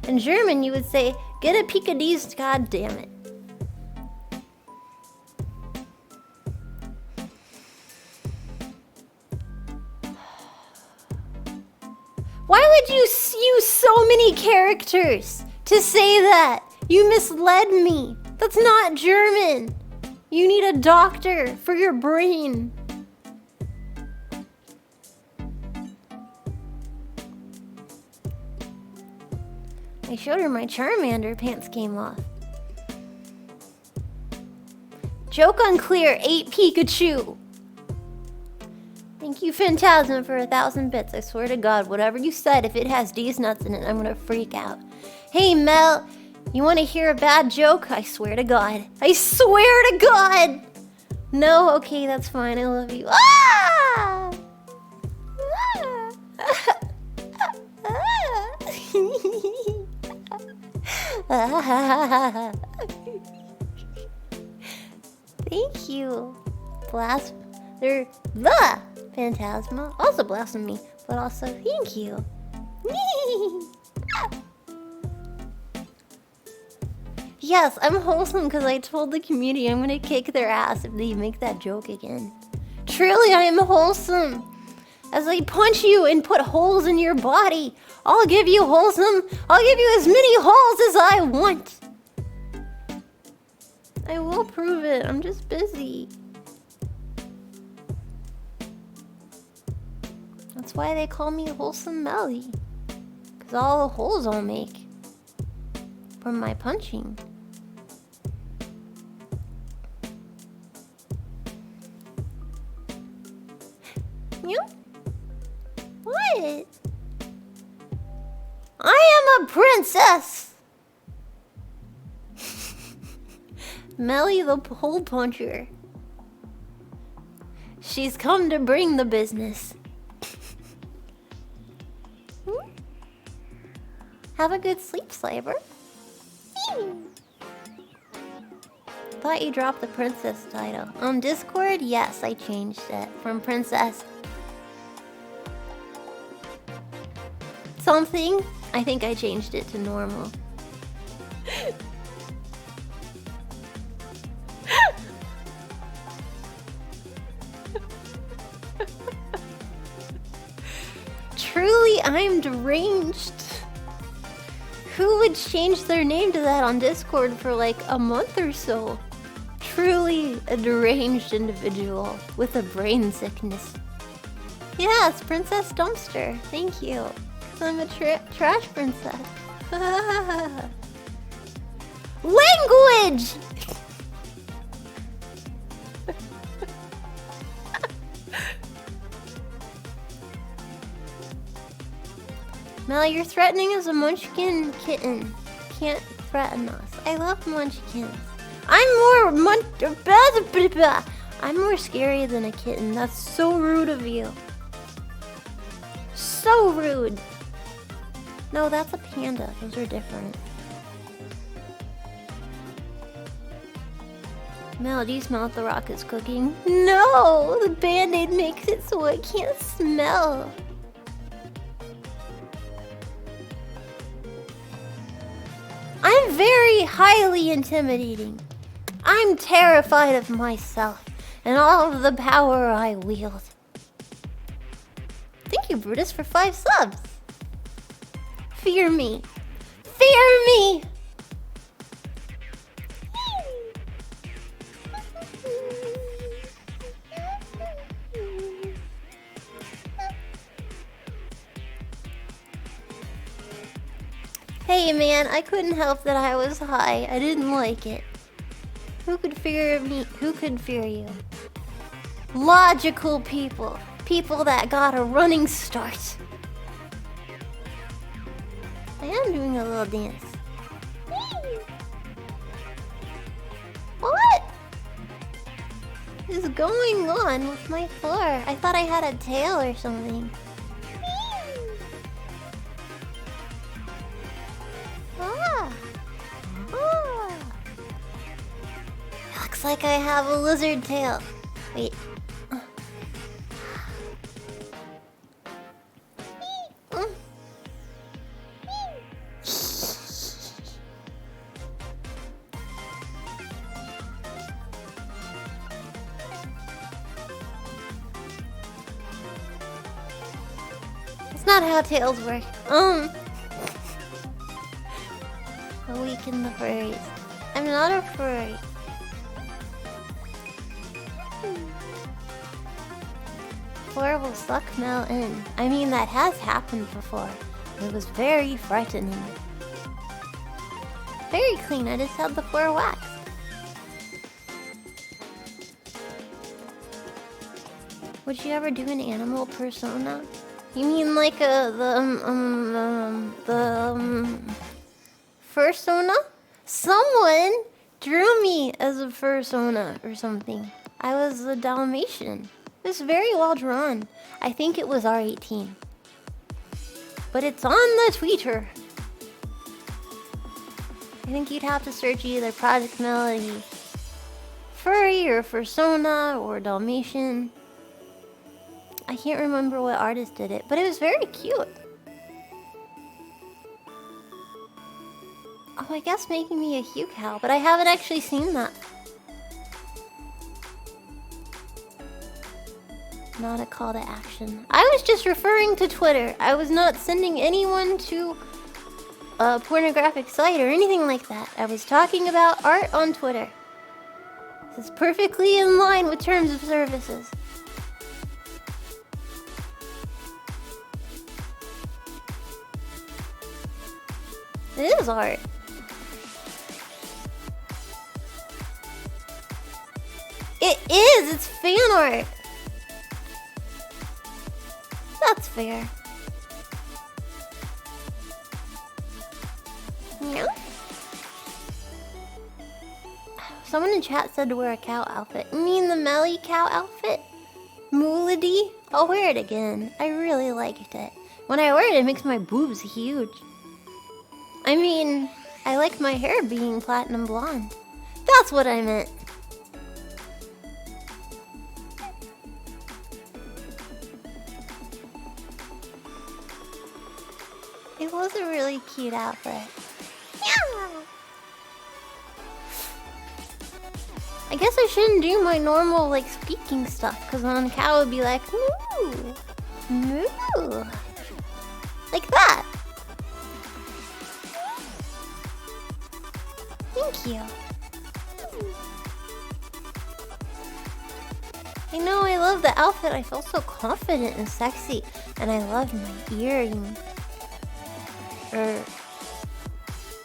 In German, you would say, get a Picadise, god damn it. Why would you use so many characters to say that? You misled me. That's not German. You need a doctor for your brain. I showed her my Charmander, pants came off. Joke unclear, 8 Pikachu. Thank you, Phantasm, for 1,000 bits. I swear to God, whatever you said, if it has D's nuts in it, I'm gonna freak out. Hey, Mel, you want to hear a bad joke? I swear to God. I swear to God! No? Okay, that's fine. I love you. Ah! Ah! Thank you. They're the Phantasma. Also blasting me, but also thank you. Yes, I'm wholesome because I told the community I'm gonna kick their ass if they make that joke again. Truly, I am wholesome. As I punch you and put holes in your body, I'll give you wholesome. I'll give you as many holes as I want. I will prove it. I'm just busy. That's why they call me Wholesome Melly. Because all the holes I'll make from my punching. You? What? I am a princess! Melly the hole puncher. She's come to bring the business. Have a good sleep, Slaver. Thought you dropped the princess title. On Discord? Yes, I changed it from princess something. I think I changed it to normal. Truly, I'm deranged. Who would change their name to that on Discord for like a month or so? Truly a deranged individual with a brain sickness. Yes, Princess Dumpster. Thank you. 'Cause I'm a trash princess. Language! Mel, you're threatening as a munchkin kitten. Can't threaten us. I love munchkins. I'm more scary than a kitten. That's so rude of you. So rude. No, that's a panda. Those are different. Mel, do you smell what the rock is cooking? No! The Band-Aid makes it so I can't smell. I'm very highly intimidating. I'm terrified of myself and all of the power I wield. Thank you, Brutus, for 5 subs. Fear me. Fear me! Hey man, I couldn't help that I was high. I didn't like it. Who could fear me? Who could fear you? Logical people. People that got a running start. I am doing a little dance. What is going on with my floor? I thought I had a tail or something. Ah. Ah. Looks like I have a lizard tail. Wait. It's not how tails work. Awaken the furries. I'm not a furry. Floor will suck Mel in. I mean, that has happened before. It was very frightening. Very clean, I just had the floor waxed. Would you ever do an animal persona? You mean like the fursona? Someone drew me as a fursona or something. I was a Dalmatian. It was very well drawn. I think it was R18. But it's on the Twitter. I think you'd have to search either Project Melody Furry or Fursona or Dalmatian. I can't remember what artist did it, but it was very cute. Oh, I guess making me a Hugh cow, but I haven't actually seen that. Not a call to action. I was just referring to Twitter. I was not sending anyone to a pornographic site or anything like that. I was talking about art on Twitter. This is perfectly in line with terms of services. It is art. It is! It's fan art! That's fair. Yeah. Someone in chat said to wear a cow outfit. You mean the Melly cow outfit? Moolity? I'll wear it again. I really liked it. When I wear it, it makes my boobs huge. I mean, I like my hair being platinum blonde. That's what I meant. It was a really cute outfit. Yeah. I guess I shouldn't do my normal, like, speaking stuff, because then cow would be like, moo, moo. Like that. Thank you. I know, I love the outfit. I feel so confident and sexy. And I love my earring.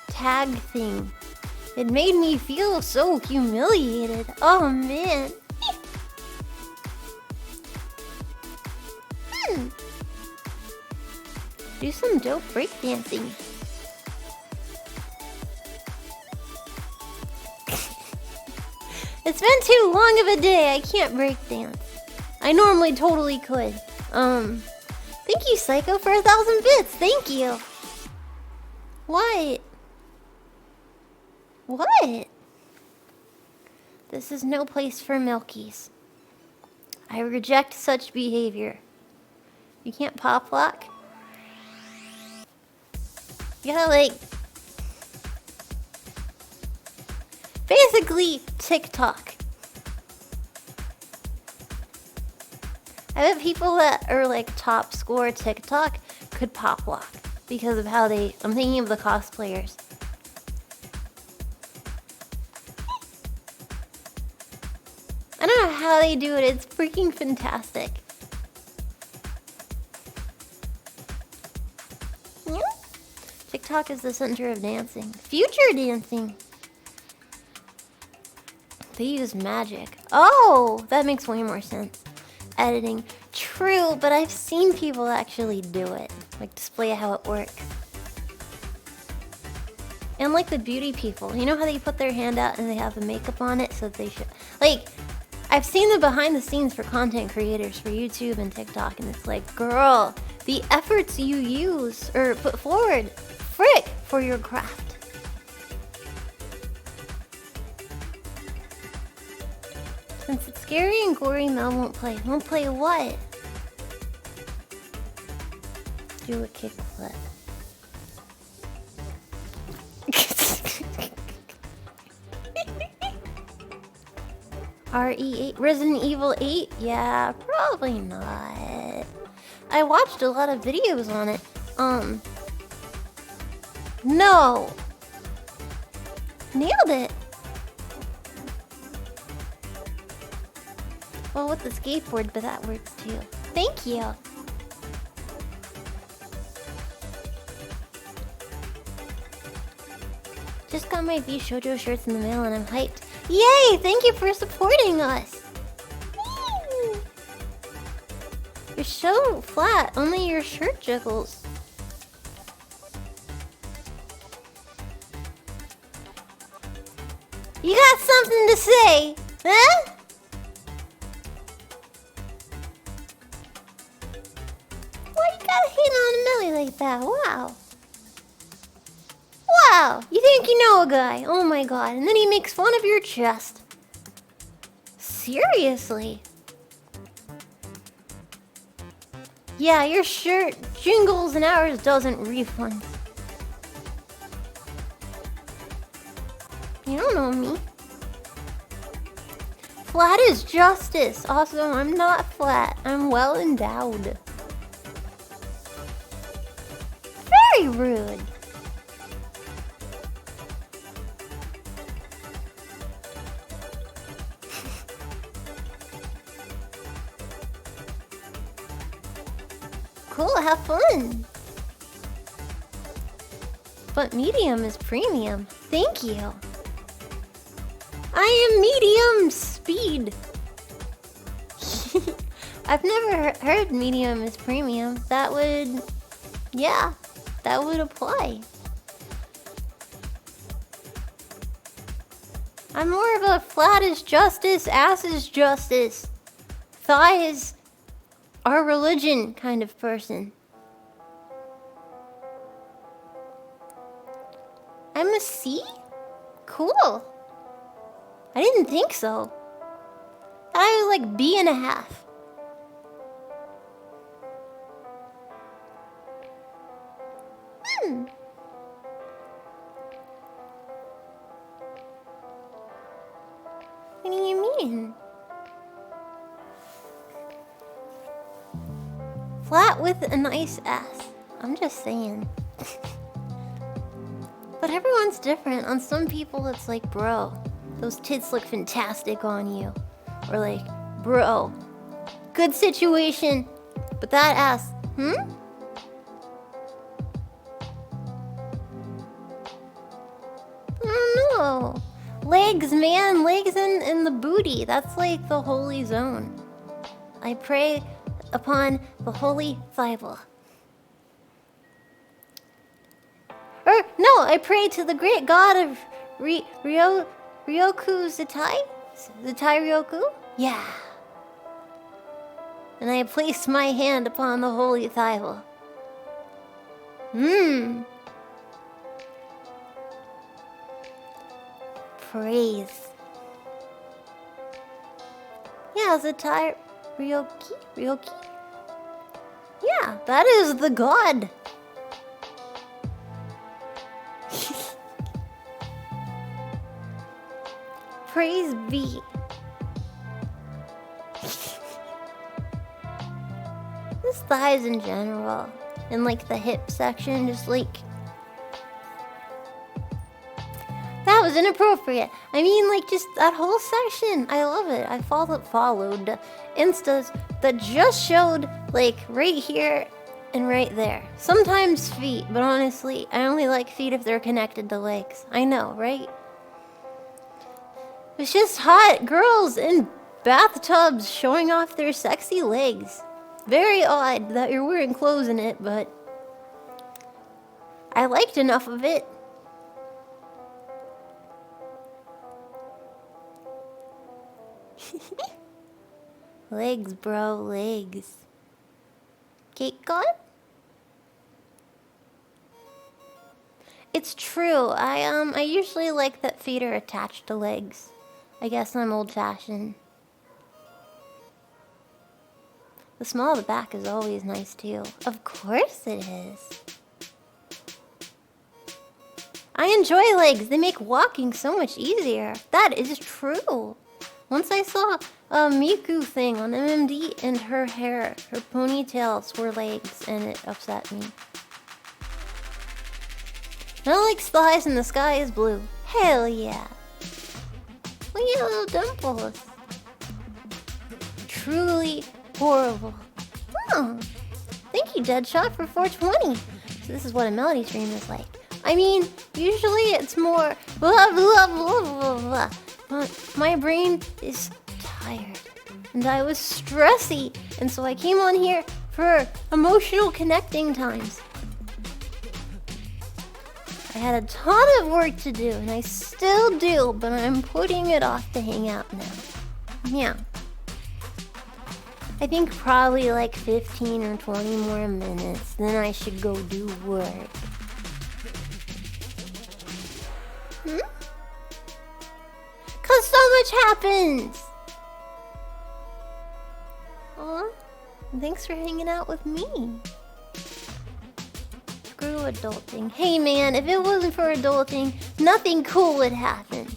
Tag thing. It made me feel so humiliated. Oh man. Do some dope breakdancing. It's been too long of a day. I can't breakdance. I normally totally could. Thank you, Psycho, for 1,000 bits. Thank you. What? What? This is no place for Milkies. I reject such behavior. You can't pop lock? You gotta, like... Basically, TikTok. I bet people that are like top score TikTok could pop lock because of how they. I'm thinking of the cosplayers. I don't know how they do it. It's freaking fantastic. Yeah. TikTok is the center of dancing. Future dancing. They use magic. Oh, that makes way more sense. Editing. True, but I've seen people actually do it. Like display how it works. And like the beauty people. You know how they put their hand out and they have the makeup on it so that they should... Like, I've seen the behind the scenes for content creators for YouTube and TikTok, and it's like, girl, the efforts you use or put forward, frick, for your craft. Since it's scary and gory, Mel won't play. Won't play what? Do a kickflip. RE8? Resident Evil 8? Yeah, probably not. I watched a lot of videos on it. No! Nailed it! Well, with the skateboard, but that works too. Thank you! Just got my VShojo shirts in the mail and I'm hyped. Yay! Thank you for supporting us! Woo! You're so flat, only your shirt jiggles. You got something to say, huh? Why you gotta hate on Millie like that? Wow. Wow, you think you know a guy, oh my god, and then he makes fun of your chest. Seriously? Yeah, your shirt jingles and ours doesn't refund. You don't know me. Flat is justice. Also, I'm not flat. I'm well endowed. Very rude. Cool, have fun. But medium is premium. Thank you. I am medium speed. I've never heard medium is premium. That would... yeah, that would apply. I'm more of a flat is justice, ass is justice, thighs are religion kind of person. I'm a C? Cool. I didn't think so. I was like B.5. What do you mean? Flat with a nice ass. I'm just saying. But everyone's different. On some people it's like, bro, those tits look fantastic on you. Or like, bro, good situation, but that ass, I don't know. Legs, man, legs in the booty. That's like the holy zone. I pray upon the holy Bible. Or, no, I pray to the great god of Ryoku Zatai? Zatai Ryoku? Yeah. And I place my hand upon the holy Bible. Praise. Yeah, Zatai Ryoki? Yeah, that is the god. Praise be. Just thighs in general. And like the hip section, just like... That was inappropriate. I mean, like, just that whole section. I love it. I followed Instas that just showed, like, right here and right there. Sometimes feet, but honestly, I only like feet if they're connected to legs. I know, right? It's just hot girls in bathtubs showing off their sexy legs. Very odd that you're wearing clothes in it, but I liked enough of it. Legs, bro, legs. Cake god? It's true. I usually like that feet are attached to legs. I guess I'm old-fashioned. The small of the back is always nice too. Of course it is. I enjoy legs. They make walking so much easier. That is true. Once I saw a Miku thing on MMD and her hair, her ponytails were legs, and it upset me. Not like thighs and the sky is blue. Hell yeah. Look at little dimples. Truly horrible. Oh, thank you, Deadshot, for 420. So this is what a melody stream is like. I mean, usually it's more blah blah blah blah blah. But my brain is tired. And I was stressy. And so I came on here for emotional connecting times. I had a ton of work to do, and I still do, but I'm putting it off to hang out now. Yeah. I think probably like 15 or 20 more minutes, then I should go do work. Cause so much happens! Aw, thanks for hanging out with me. Screw adulting. Hey man, if it wasn't for adulting, nothing cool would happen.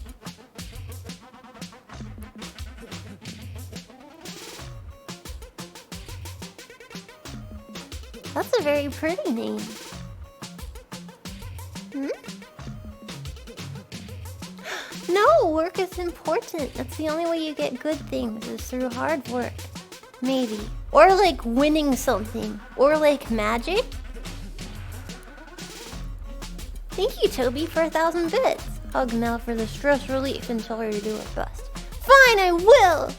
That's a very pretty name. No, work is important. That's the only way you get good things, is through hard work. Maybe. Or like winning something. Or like magic. Thank you, Toby, for 1,000 bits. Hug Mel for the stress relief and tell her to do it best. Fine, I will!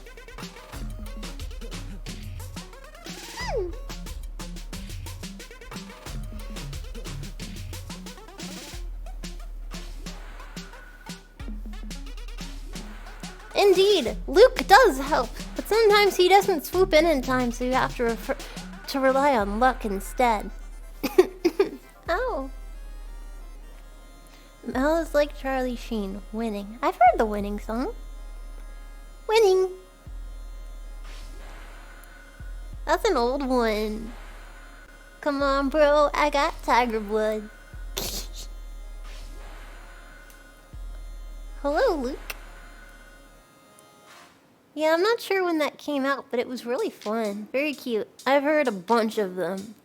Indeed, Luke does help, but sometimes he doesn't swoop in time, so you have to rely on luck instead. Oh. Mel is like Charlie Sheen, winning. I've heard the winning song. Winning. That's an old one. Come on, bro, I got tiger blood. Hello, Luke. Yeah, I'm not sure when that came out, but it was really fun. Very cute. I've heard a bunch of them.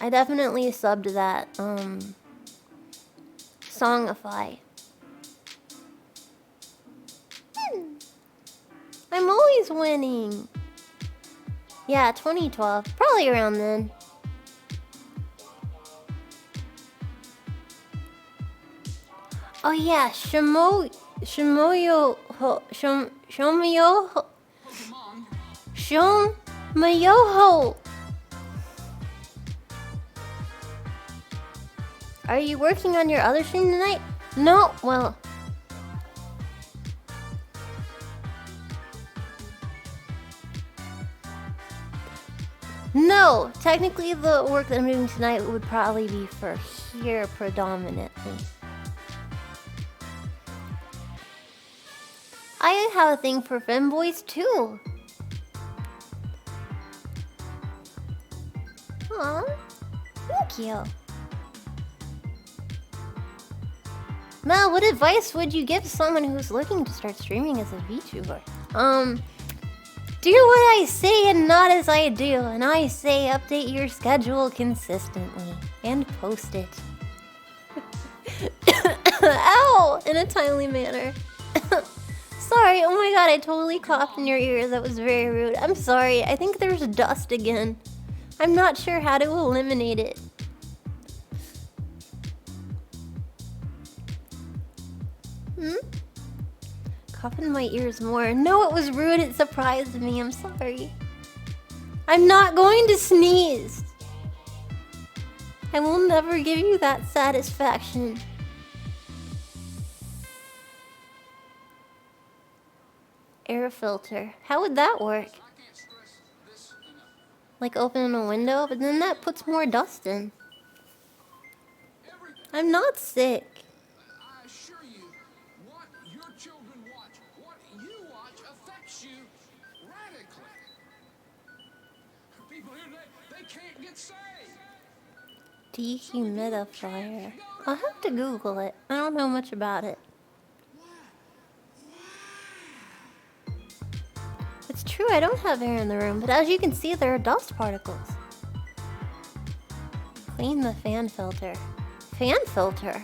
I definitely subbed that, Songify. I'm always winning. Yeah, 2012. Probably around then. Oh yeah, Shimoyoho. Are you working on your other stream tonight? No, well... No, technically the work that I'm doing tonight would probably be for here predominantly. I have a thing for femboys too. Aw, thank you. Mel, what advice would you give someone who's looking to start streaming as a VTuber? Do what I say and not as I do. And I say update your schedule consistently. And post it. Ow! In a timely manner. Sorry, oh my god, I totally coughed in your ears. That was very rude. I'm sorry, I think there's dust again. I'm not sure how to eliminate it. Cough in my ears more. No, it was rude. It surprised me. I'm sorry. I'm not going to sneeze. I will never give you that satisfaction. Air filter. How would that work? Like opening a window, but then that puts more dust in. I'm not sick. I assure you, what your children watch, what you watch affects you radically. People here today, they can't get saved. Dehumidifier. I'll have to Google it. I don't know much about it. It's true, I don't have air in the room, but as you can see, there are dust particles. Clean the fan filter. Fan filter?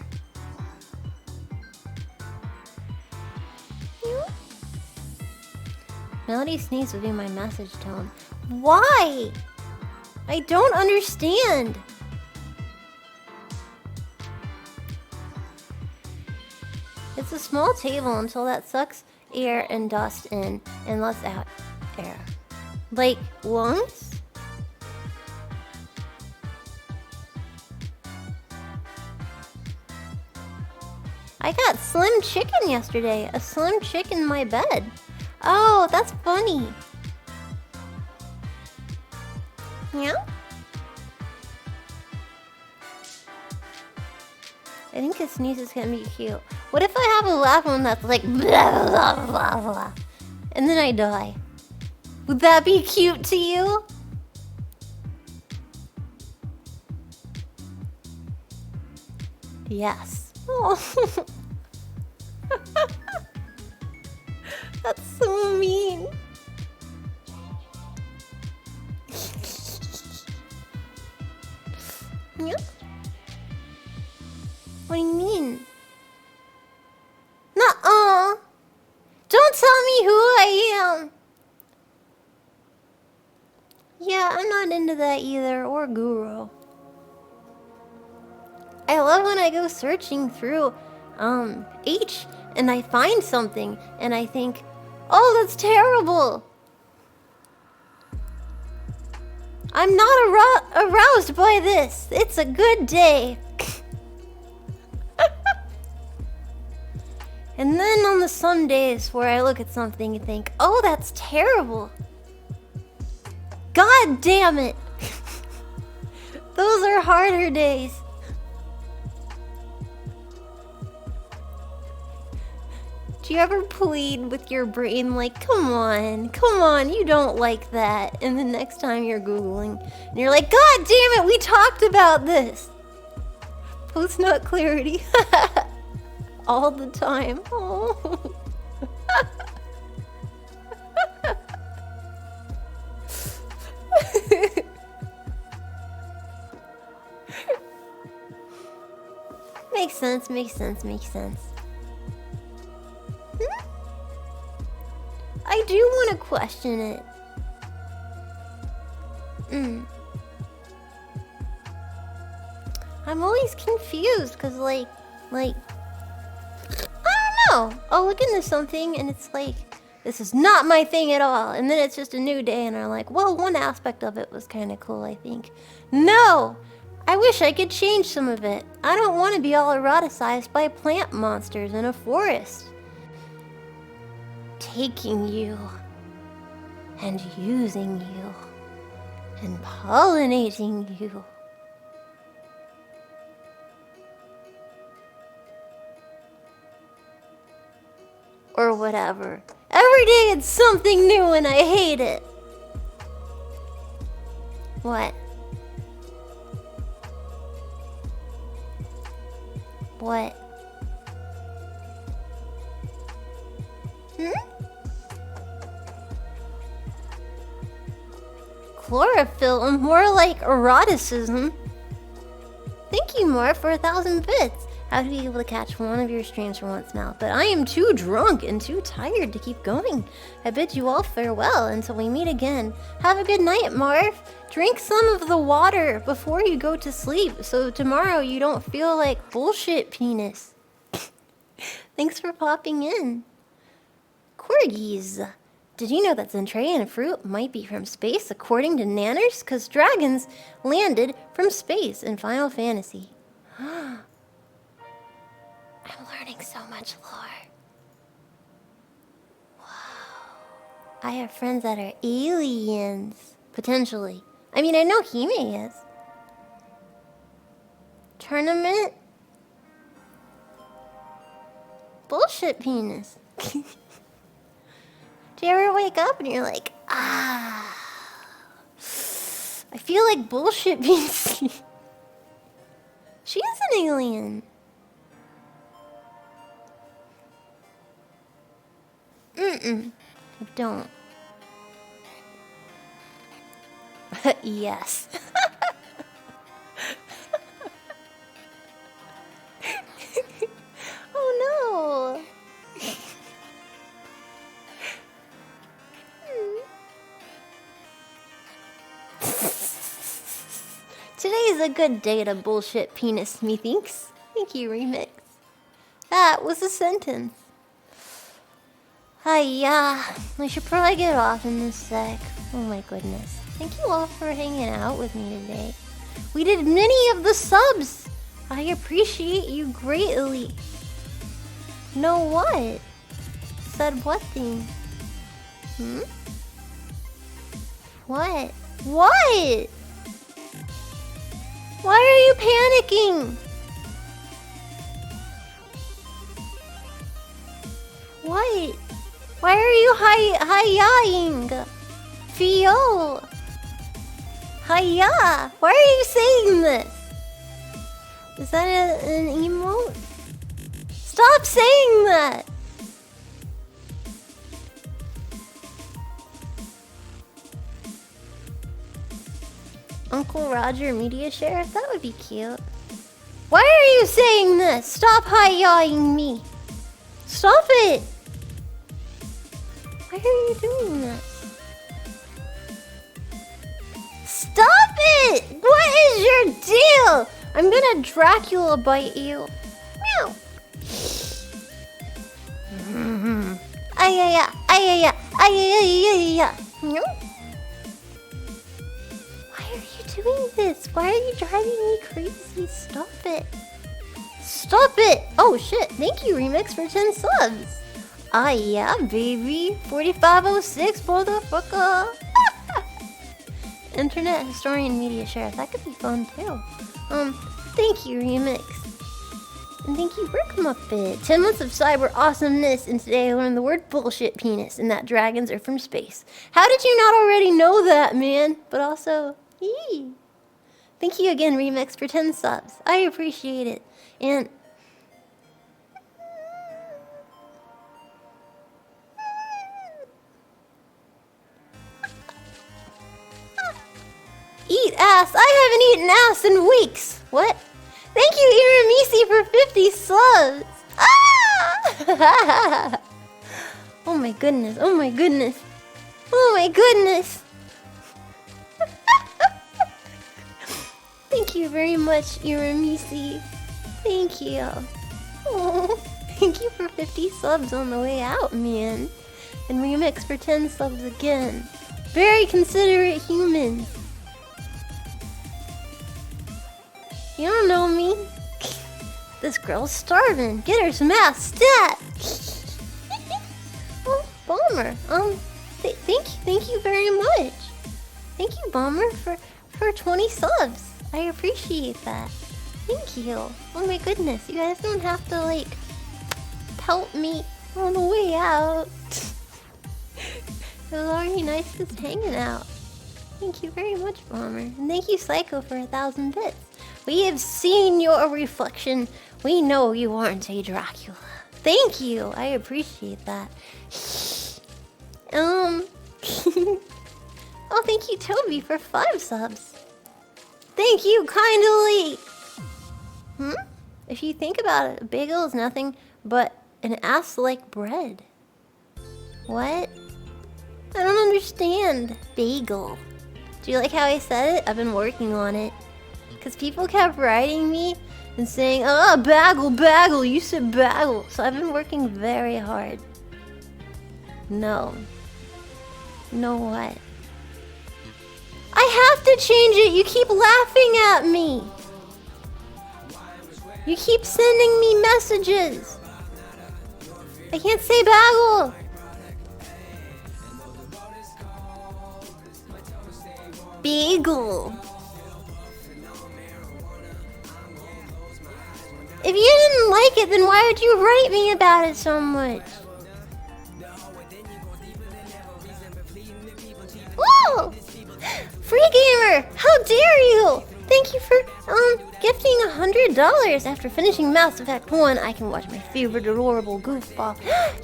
Melody sneeze would be my message tone. Why? I don't understand. It's a small table until that sucks air and dust in and lets out air. Like lungs? I got slim chicken yesterday. A slim chicken in my bed. Oh, that's funny. Yeah? I think his sneeze is gonna be cute. What if I have a loud one that's like blah blah blah blah, and then I die? Would that be cute to you? Yes. Oh. That's so mean. Yeah? What do you mean? Nuh-uh. Don't tell me who I am. Yeah, I'm not into that either, or Guru. I love when I go searching through H and I find something and I think, oh, that's terrible. I'm not aroused by this. It's a good day. And then on the some days where I look at something and think, oh, that's terrible. God damn it. Those are harder days. Do you ever plead with your brain like, come on, you don't like that. And the next time you're Googling and you're like, God damn it, we talked about this. Post-nut clarity. All the time. Oh. Makes sense, makes sense, makes sense. I do want to question it. I'm always confused because like, I don't know. I'll look into something and it's like, this is not my thing at all. And then it's just a new day and I'm like, well, one aspect of it was kind of cool, I think. No! I wish I could change some of it. I don't want to be all eroticized by plant monsters in a forest. Taking you and using you and pollinating you. Or whatever. Every day it's something new and I hate it. What? What? chlorophyll, more like eroticism. Thank you, Mar, for 1,000 bits. How to be able to catch one of your streams for once now, but I am too drunk and too tired to keep going. I bid you all farewell until we meet again. Have a good night, Marv. Drink some of the water before you go to sleep, so tomorrow you don't feel like bullshit penis. Thanks for popping in. Corgis. Did you know that Zentraean fruit might be from space according to Nanners? Because dragons landed from space in Final Fantasy. I'm learning so much lore. Wow. I have friends that are aliens. Potentially. I mean, I know Hime is. Tournament? Bullshit penis. Do you ever wake up and you're like, ah, I feel like bullshit penis. She is an alien. I don't. Yes. Oh no. Today's a good day to bullshit penis, methinks. Thank you, Remix. That was a sentence. Hiya. I should probably get off in a sec. Oh my goodness. Thank you all for hanging out with me today. We did many of the subs. I appreciate you greatly. Know what? Said what thing? What? What? Why are you panicking? What? Why are you hi-yaing? Fio? Hiya! Why are you saying this? Is that an emote? Stop saying that! Uncle Roger Media Sheriff? That would be cute. Why are you saying this? Stop hi-yawing me. Stop it! Why are you doing this? Stop it! What is your deal? I'm gonna Dracula bite you. Meow. Ayaya, ayaya, ayaya. No. Why are you doing this? Why are you driving me crazy? Stop it. Stop it! Oh shit, thank you, Remix, for 10 subs. Ah yeah, baby. 4506, motherfucker. Internet historian media sheriff. That could be fun too. Thank you, Remix. And thank you, Brick Muppet. 10 months of cyber awesomeness, and today I learned the word bullshit penis and that dragons are from space. How did you not already know that, man? But also, yee. Thank you again, Remix, for 10 subs. I appreciate it. And eat ass. I haven't eaten ass in weeks. What? Thank you, Iramisi, for 50 subs. Ah! Oh my goodness. Oh my goodness. Oh my goodness. Thank you very much, Iramisi. Thank you. Oh, thank you for 50 subs on the way out, man. And Remix for 10 subs again. Very considerate humans. You don't know me. This girl's starving. Get her some ass stat. Oh, Bomber. Thank you very much. Thank you, Bomber, for 20 subs. I appreciate that. Thank you. Oh my goodness, you guys don't have to like pelt me on the way out. It was already nice just hanging out. Thank you very much, Bomber. And thank you, Psycho, for 1,000 bits. We have seen your reflection. We know you aren't a Dracula. Thank you. I appreciate that. Oh Oh, thank you, Toby, for 5 subs. Thank you kindly. If you think about it, a bagel is nothing but an ass-like bread. What? I don't understand. Bagel. Do you like how I said it? I've been working on it. Because people kept writing me and saying, oh, bagel, you said bagel. So I've been working very hard. No. No what? I have to change it. You keep laughing at me. You keep sending me messages. I can't say bagel. Bagel. If you didn't like it, then why would you write me about it so much? Whoa! Free gamer! How dare you! Thank you for gifting $100 after finishing Mass Effect 1. I can watch my favorite adorable goofball.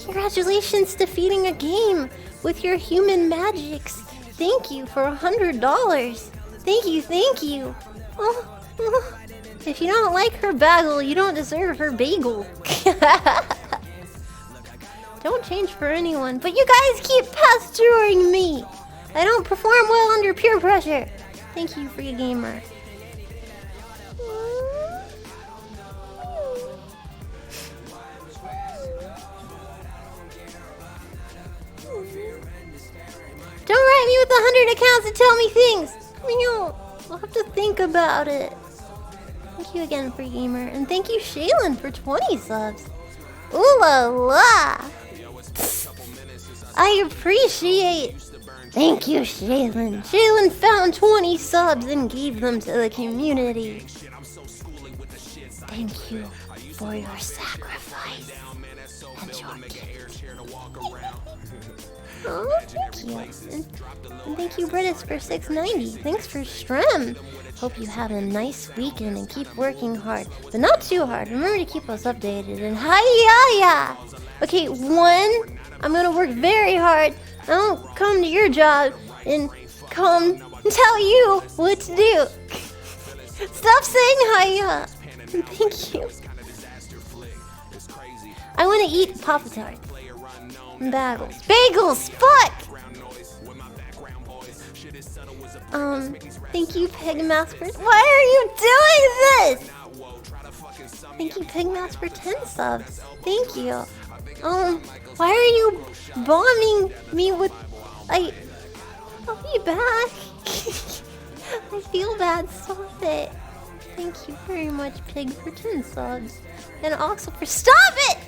Congratulations defeating a game with your human magics. Thank you for $100. Thank you. Oh. If you don't like her bagel, you don't deserve her bagel. Don't change for anyone, but you guys keep pestering me. I don't perform well under peer pressure. Thank you, free gamer. Don't write me with 100 accounts to tell me things. I'll have to think about it. Thank you again, free gamer, and thank you, Shaylin, for 20 subs. Ooh la la! I appreciate. Thank you, Shaylin. Shaylin found 20 subs and gave them to the community. Thank you for your sacrifice and your gift. Oh, thank you. And thank you, Britis, for 690. Thanks for Strem. Hope you have a nice weekend and keep working hard, but not too hard. Remember to keep us updated and hi-ya-ya! Okay, 1, I'm gonna work very hard. I don't come to your job and come and tell you what to do. Stop saying hi-ya! Thank you. I wanna eat Pop-Tarts. And bagels. Bagels! Fuck! Thank you, Pigmaster. Why are you doing this? Thank you, Pigmaster, for 10 subs. Thank you. Why are you bombing me with... I'll be back. I feel bad, stop it. Thank you very much, Pig, for 10 subs. And Oxel for... Stop it!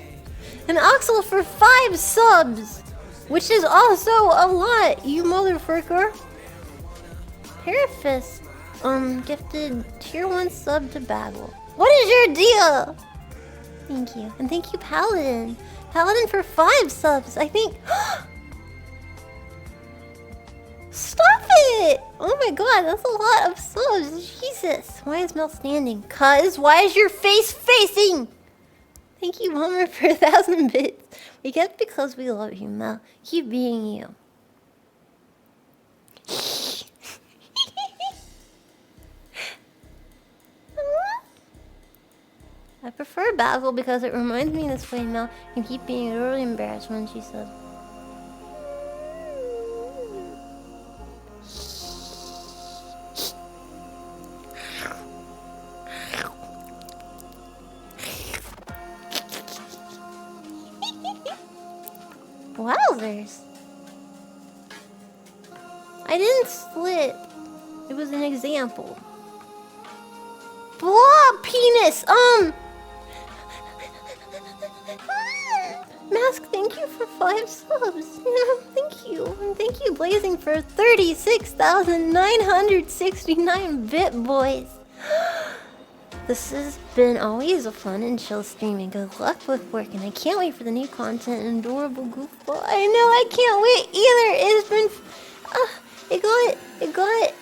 And Oxel for 5 subs. Which is also a lot, you motherfucker. Parafist, gifted tier 1 sub to Bagel. What is your deal? Thank you. And thank you, Paladin. Paladin for 5 subs, I think. Stop it! Oh my god, that's a lot of subs. Jesus. Why is Mel standing? Why is your face facing? Thank you, Homer, for 1,000 bits. We get because we love you, Mel. Keep being you. I prefer Basil because it reminds me this way, Mel. And keep being really embarrassed when she says. Wowzers. I didn't slip. It was an example. Blah, penis, Mask, thank you for 5 subs. Thank you. And thank you, Blazing, for 36,969 bit boys. This has been always a fun and chill streaming. Good luck with work, and I can't wait for the new content and adorable goofball. I know, I can't wait either. It's been... It got...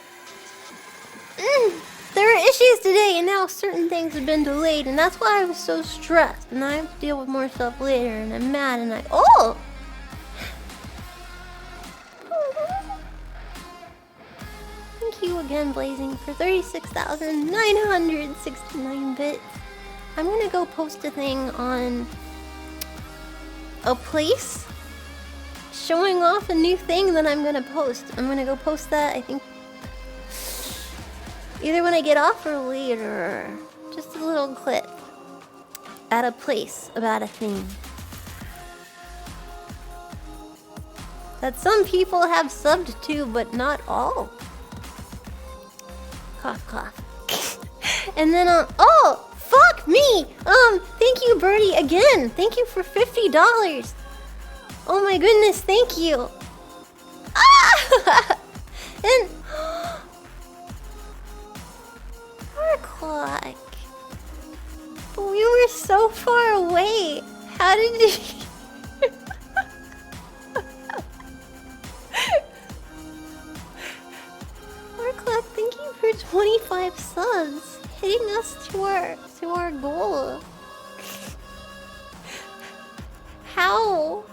There were issues today, and now certain things have been delayed, and that's why I was so stressed. And I have to deal with more stuff later, and I'm mad, and again blazing for 36,969 bits. I'm gonna go post a thing on a place showing off a new thing that I'm gonna post. I'm gonna go post that, I think, either when I get off or later. Just a little clip at a place about a thing that some people have subbed to, but not all. Cough, cough. And then, oh, fuck me! Thank you, Birdie, again. Thank you for $50. Oh my goodness, thank you. Ah! And 4 o'clock. But we were so far away. How did you... 4 o'clock, thank you for 25 subs. Hitting us to our goal. How?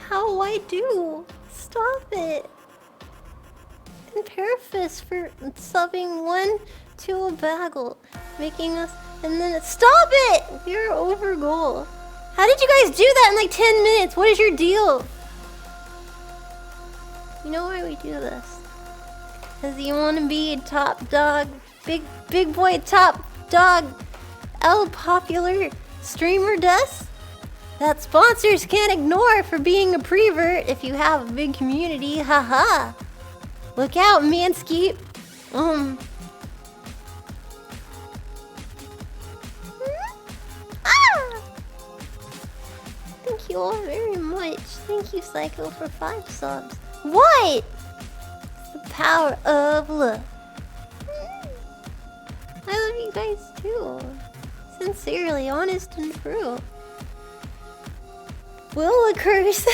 How I do? Stop it. And Parafis for subbing 1 to a bagel. Making us... And then stop it! You're over goal. How did you guys do that in like 10 minutes? What is your deal? You know why we do this? Because you want to be top dog, big boy top dog, El Popular streamer does? That sponsors can't ignore for being a prevert if you have a big community, haha. Look out, Manskeep. Thank you all very much. Thank you, Psycho, for 5 subs. What? The power of love. I love you guys too. Sincerely, honest and true. Will occurs.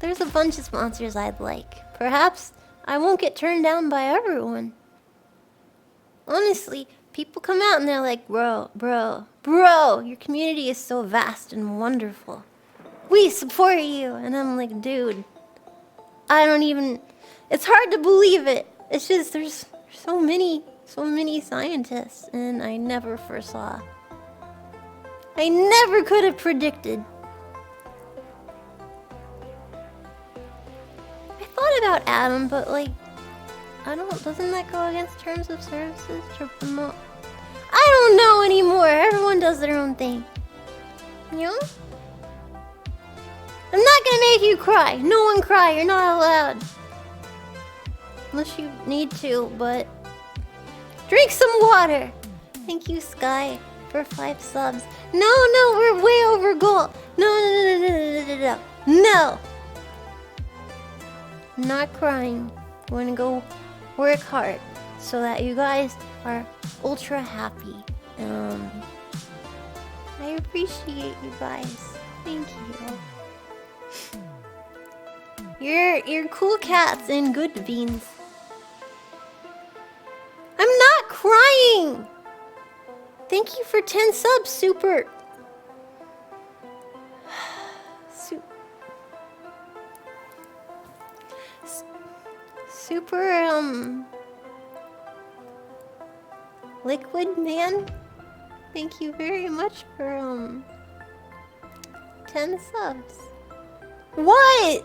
There's a bunch of sponsors I'd like. Perhaps I won't get turned down by everyone. Honestly, people come out and they're like, bro, your community is so vast and wonderful. We support you. And I'm like, dude, I don't even... It's hard to believe it. It's just, there's so many scientists, and I never foresaw. I never could have predicted. I thought about Adam, but like, doesn't that go against terms of services to promote? I don't know anymore. Everyone does their own thing. You know? I'm not gonna make you cry. No one cry. You're not allowed. Unless you need to, but... Drink some water! Thank you, Sky, for 5 subs. No, we're way over goal. No. No! I'm not crying. I'm gonna go work hard so that you guys are ultra happy. I appreciate you guys. Thank you. You're cool cats and good beans. I'm not crying! Thank you for 10 subs, Super. Super, Liquid Man? Thank you very much for, 10 subs. What?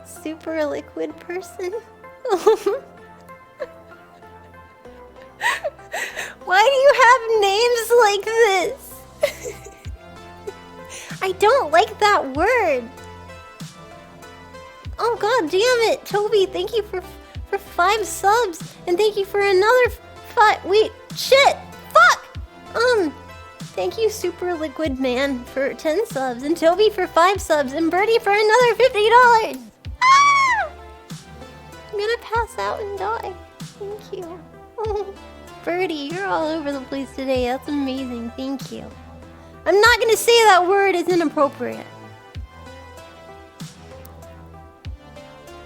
Super liquid person? Why do you have names like this? I don't like that word. Oh god damn it, Toby, thank you for 5 subs, and thank you for another 5. Wait, shit, fuck. Thank you, Super Liquid Man, for 10 subs, and Toby for 5 subs, and Birdie for another $50. Ah! I'm gonna pass out and die. Thank you. Birdie, you're all over the place today. That's amazing. Thank you. I'm not gonna say that word. It's inappropriate.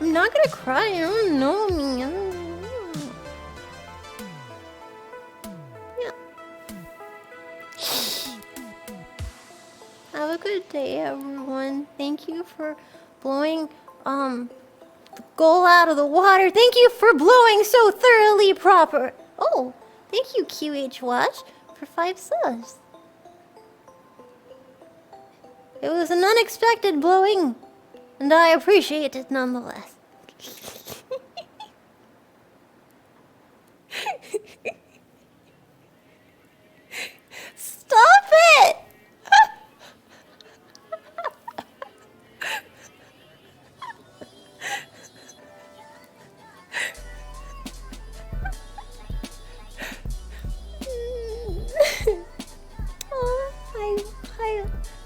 I'm not gonna cry. I don't know me. I don't know. Yeah. Have a good day, everyone. Thank you for blowing the goal out of the water. Thank you for blowing so thoroughly proper. Oh, thank you, QH Watch, for 5 subs. It was an unexpected blowing, and I appreciate it nonetheless. Stop it!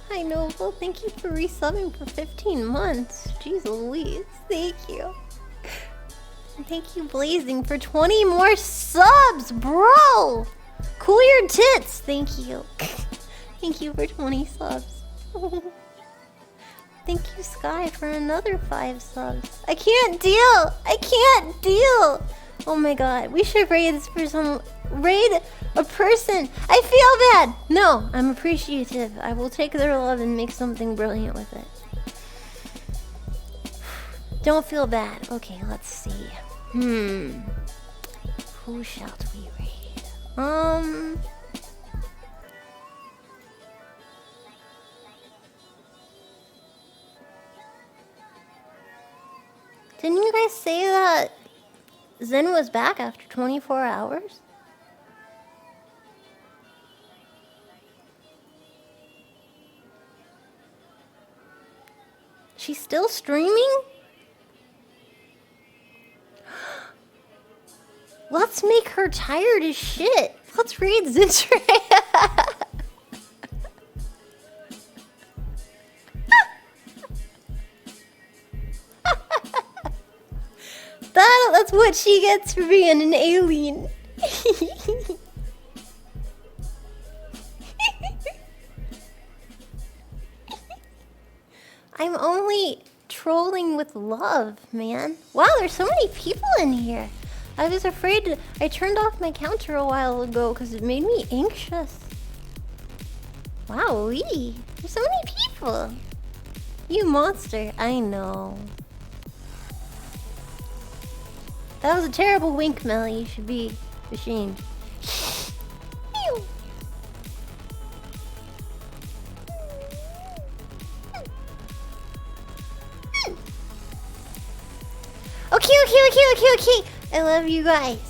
Hi, Noble. Thank you for resubbing for 15 months. Jeez Louise. Thank you. And thank you, Blazing, for 20 more subs, bro! Cool your tits! Thank you. Thank you for 20 subs. Thank you, Sky, for another 5 subs. I can't deal! I can't deal! Oh my god, we should raid this person. Raid a person. I feel bad! No, I'm appreciative. I will take their love and make something brilliant with it. Don't feel bad. Okay, let's see. Who shall we raid? Didn't you guys say that Zen was back after 24 hours? She's still streaming? Let's make her tired as shit. Let's raid Zintre. That's what she gets for being an alien. I'm only trolling with love, man. Wow, there's so many people in here. I was afraid I turned off my counter a while ago because it made me anxious. Wowee, there's so many people. You monster, I know. That was a terrible wink, Melly. You should be ashamed. Okay. I love you guys.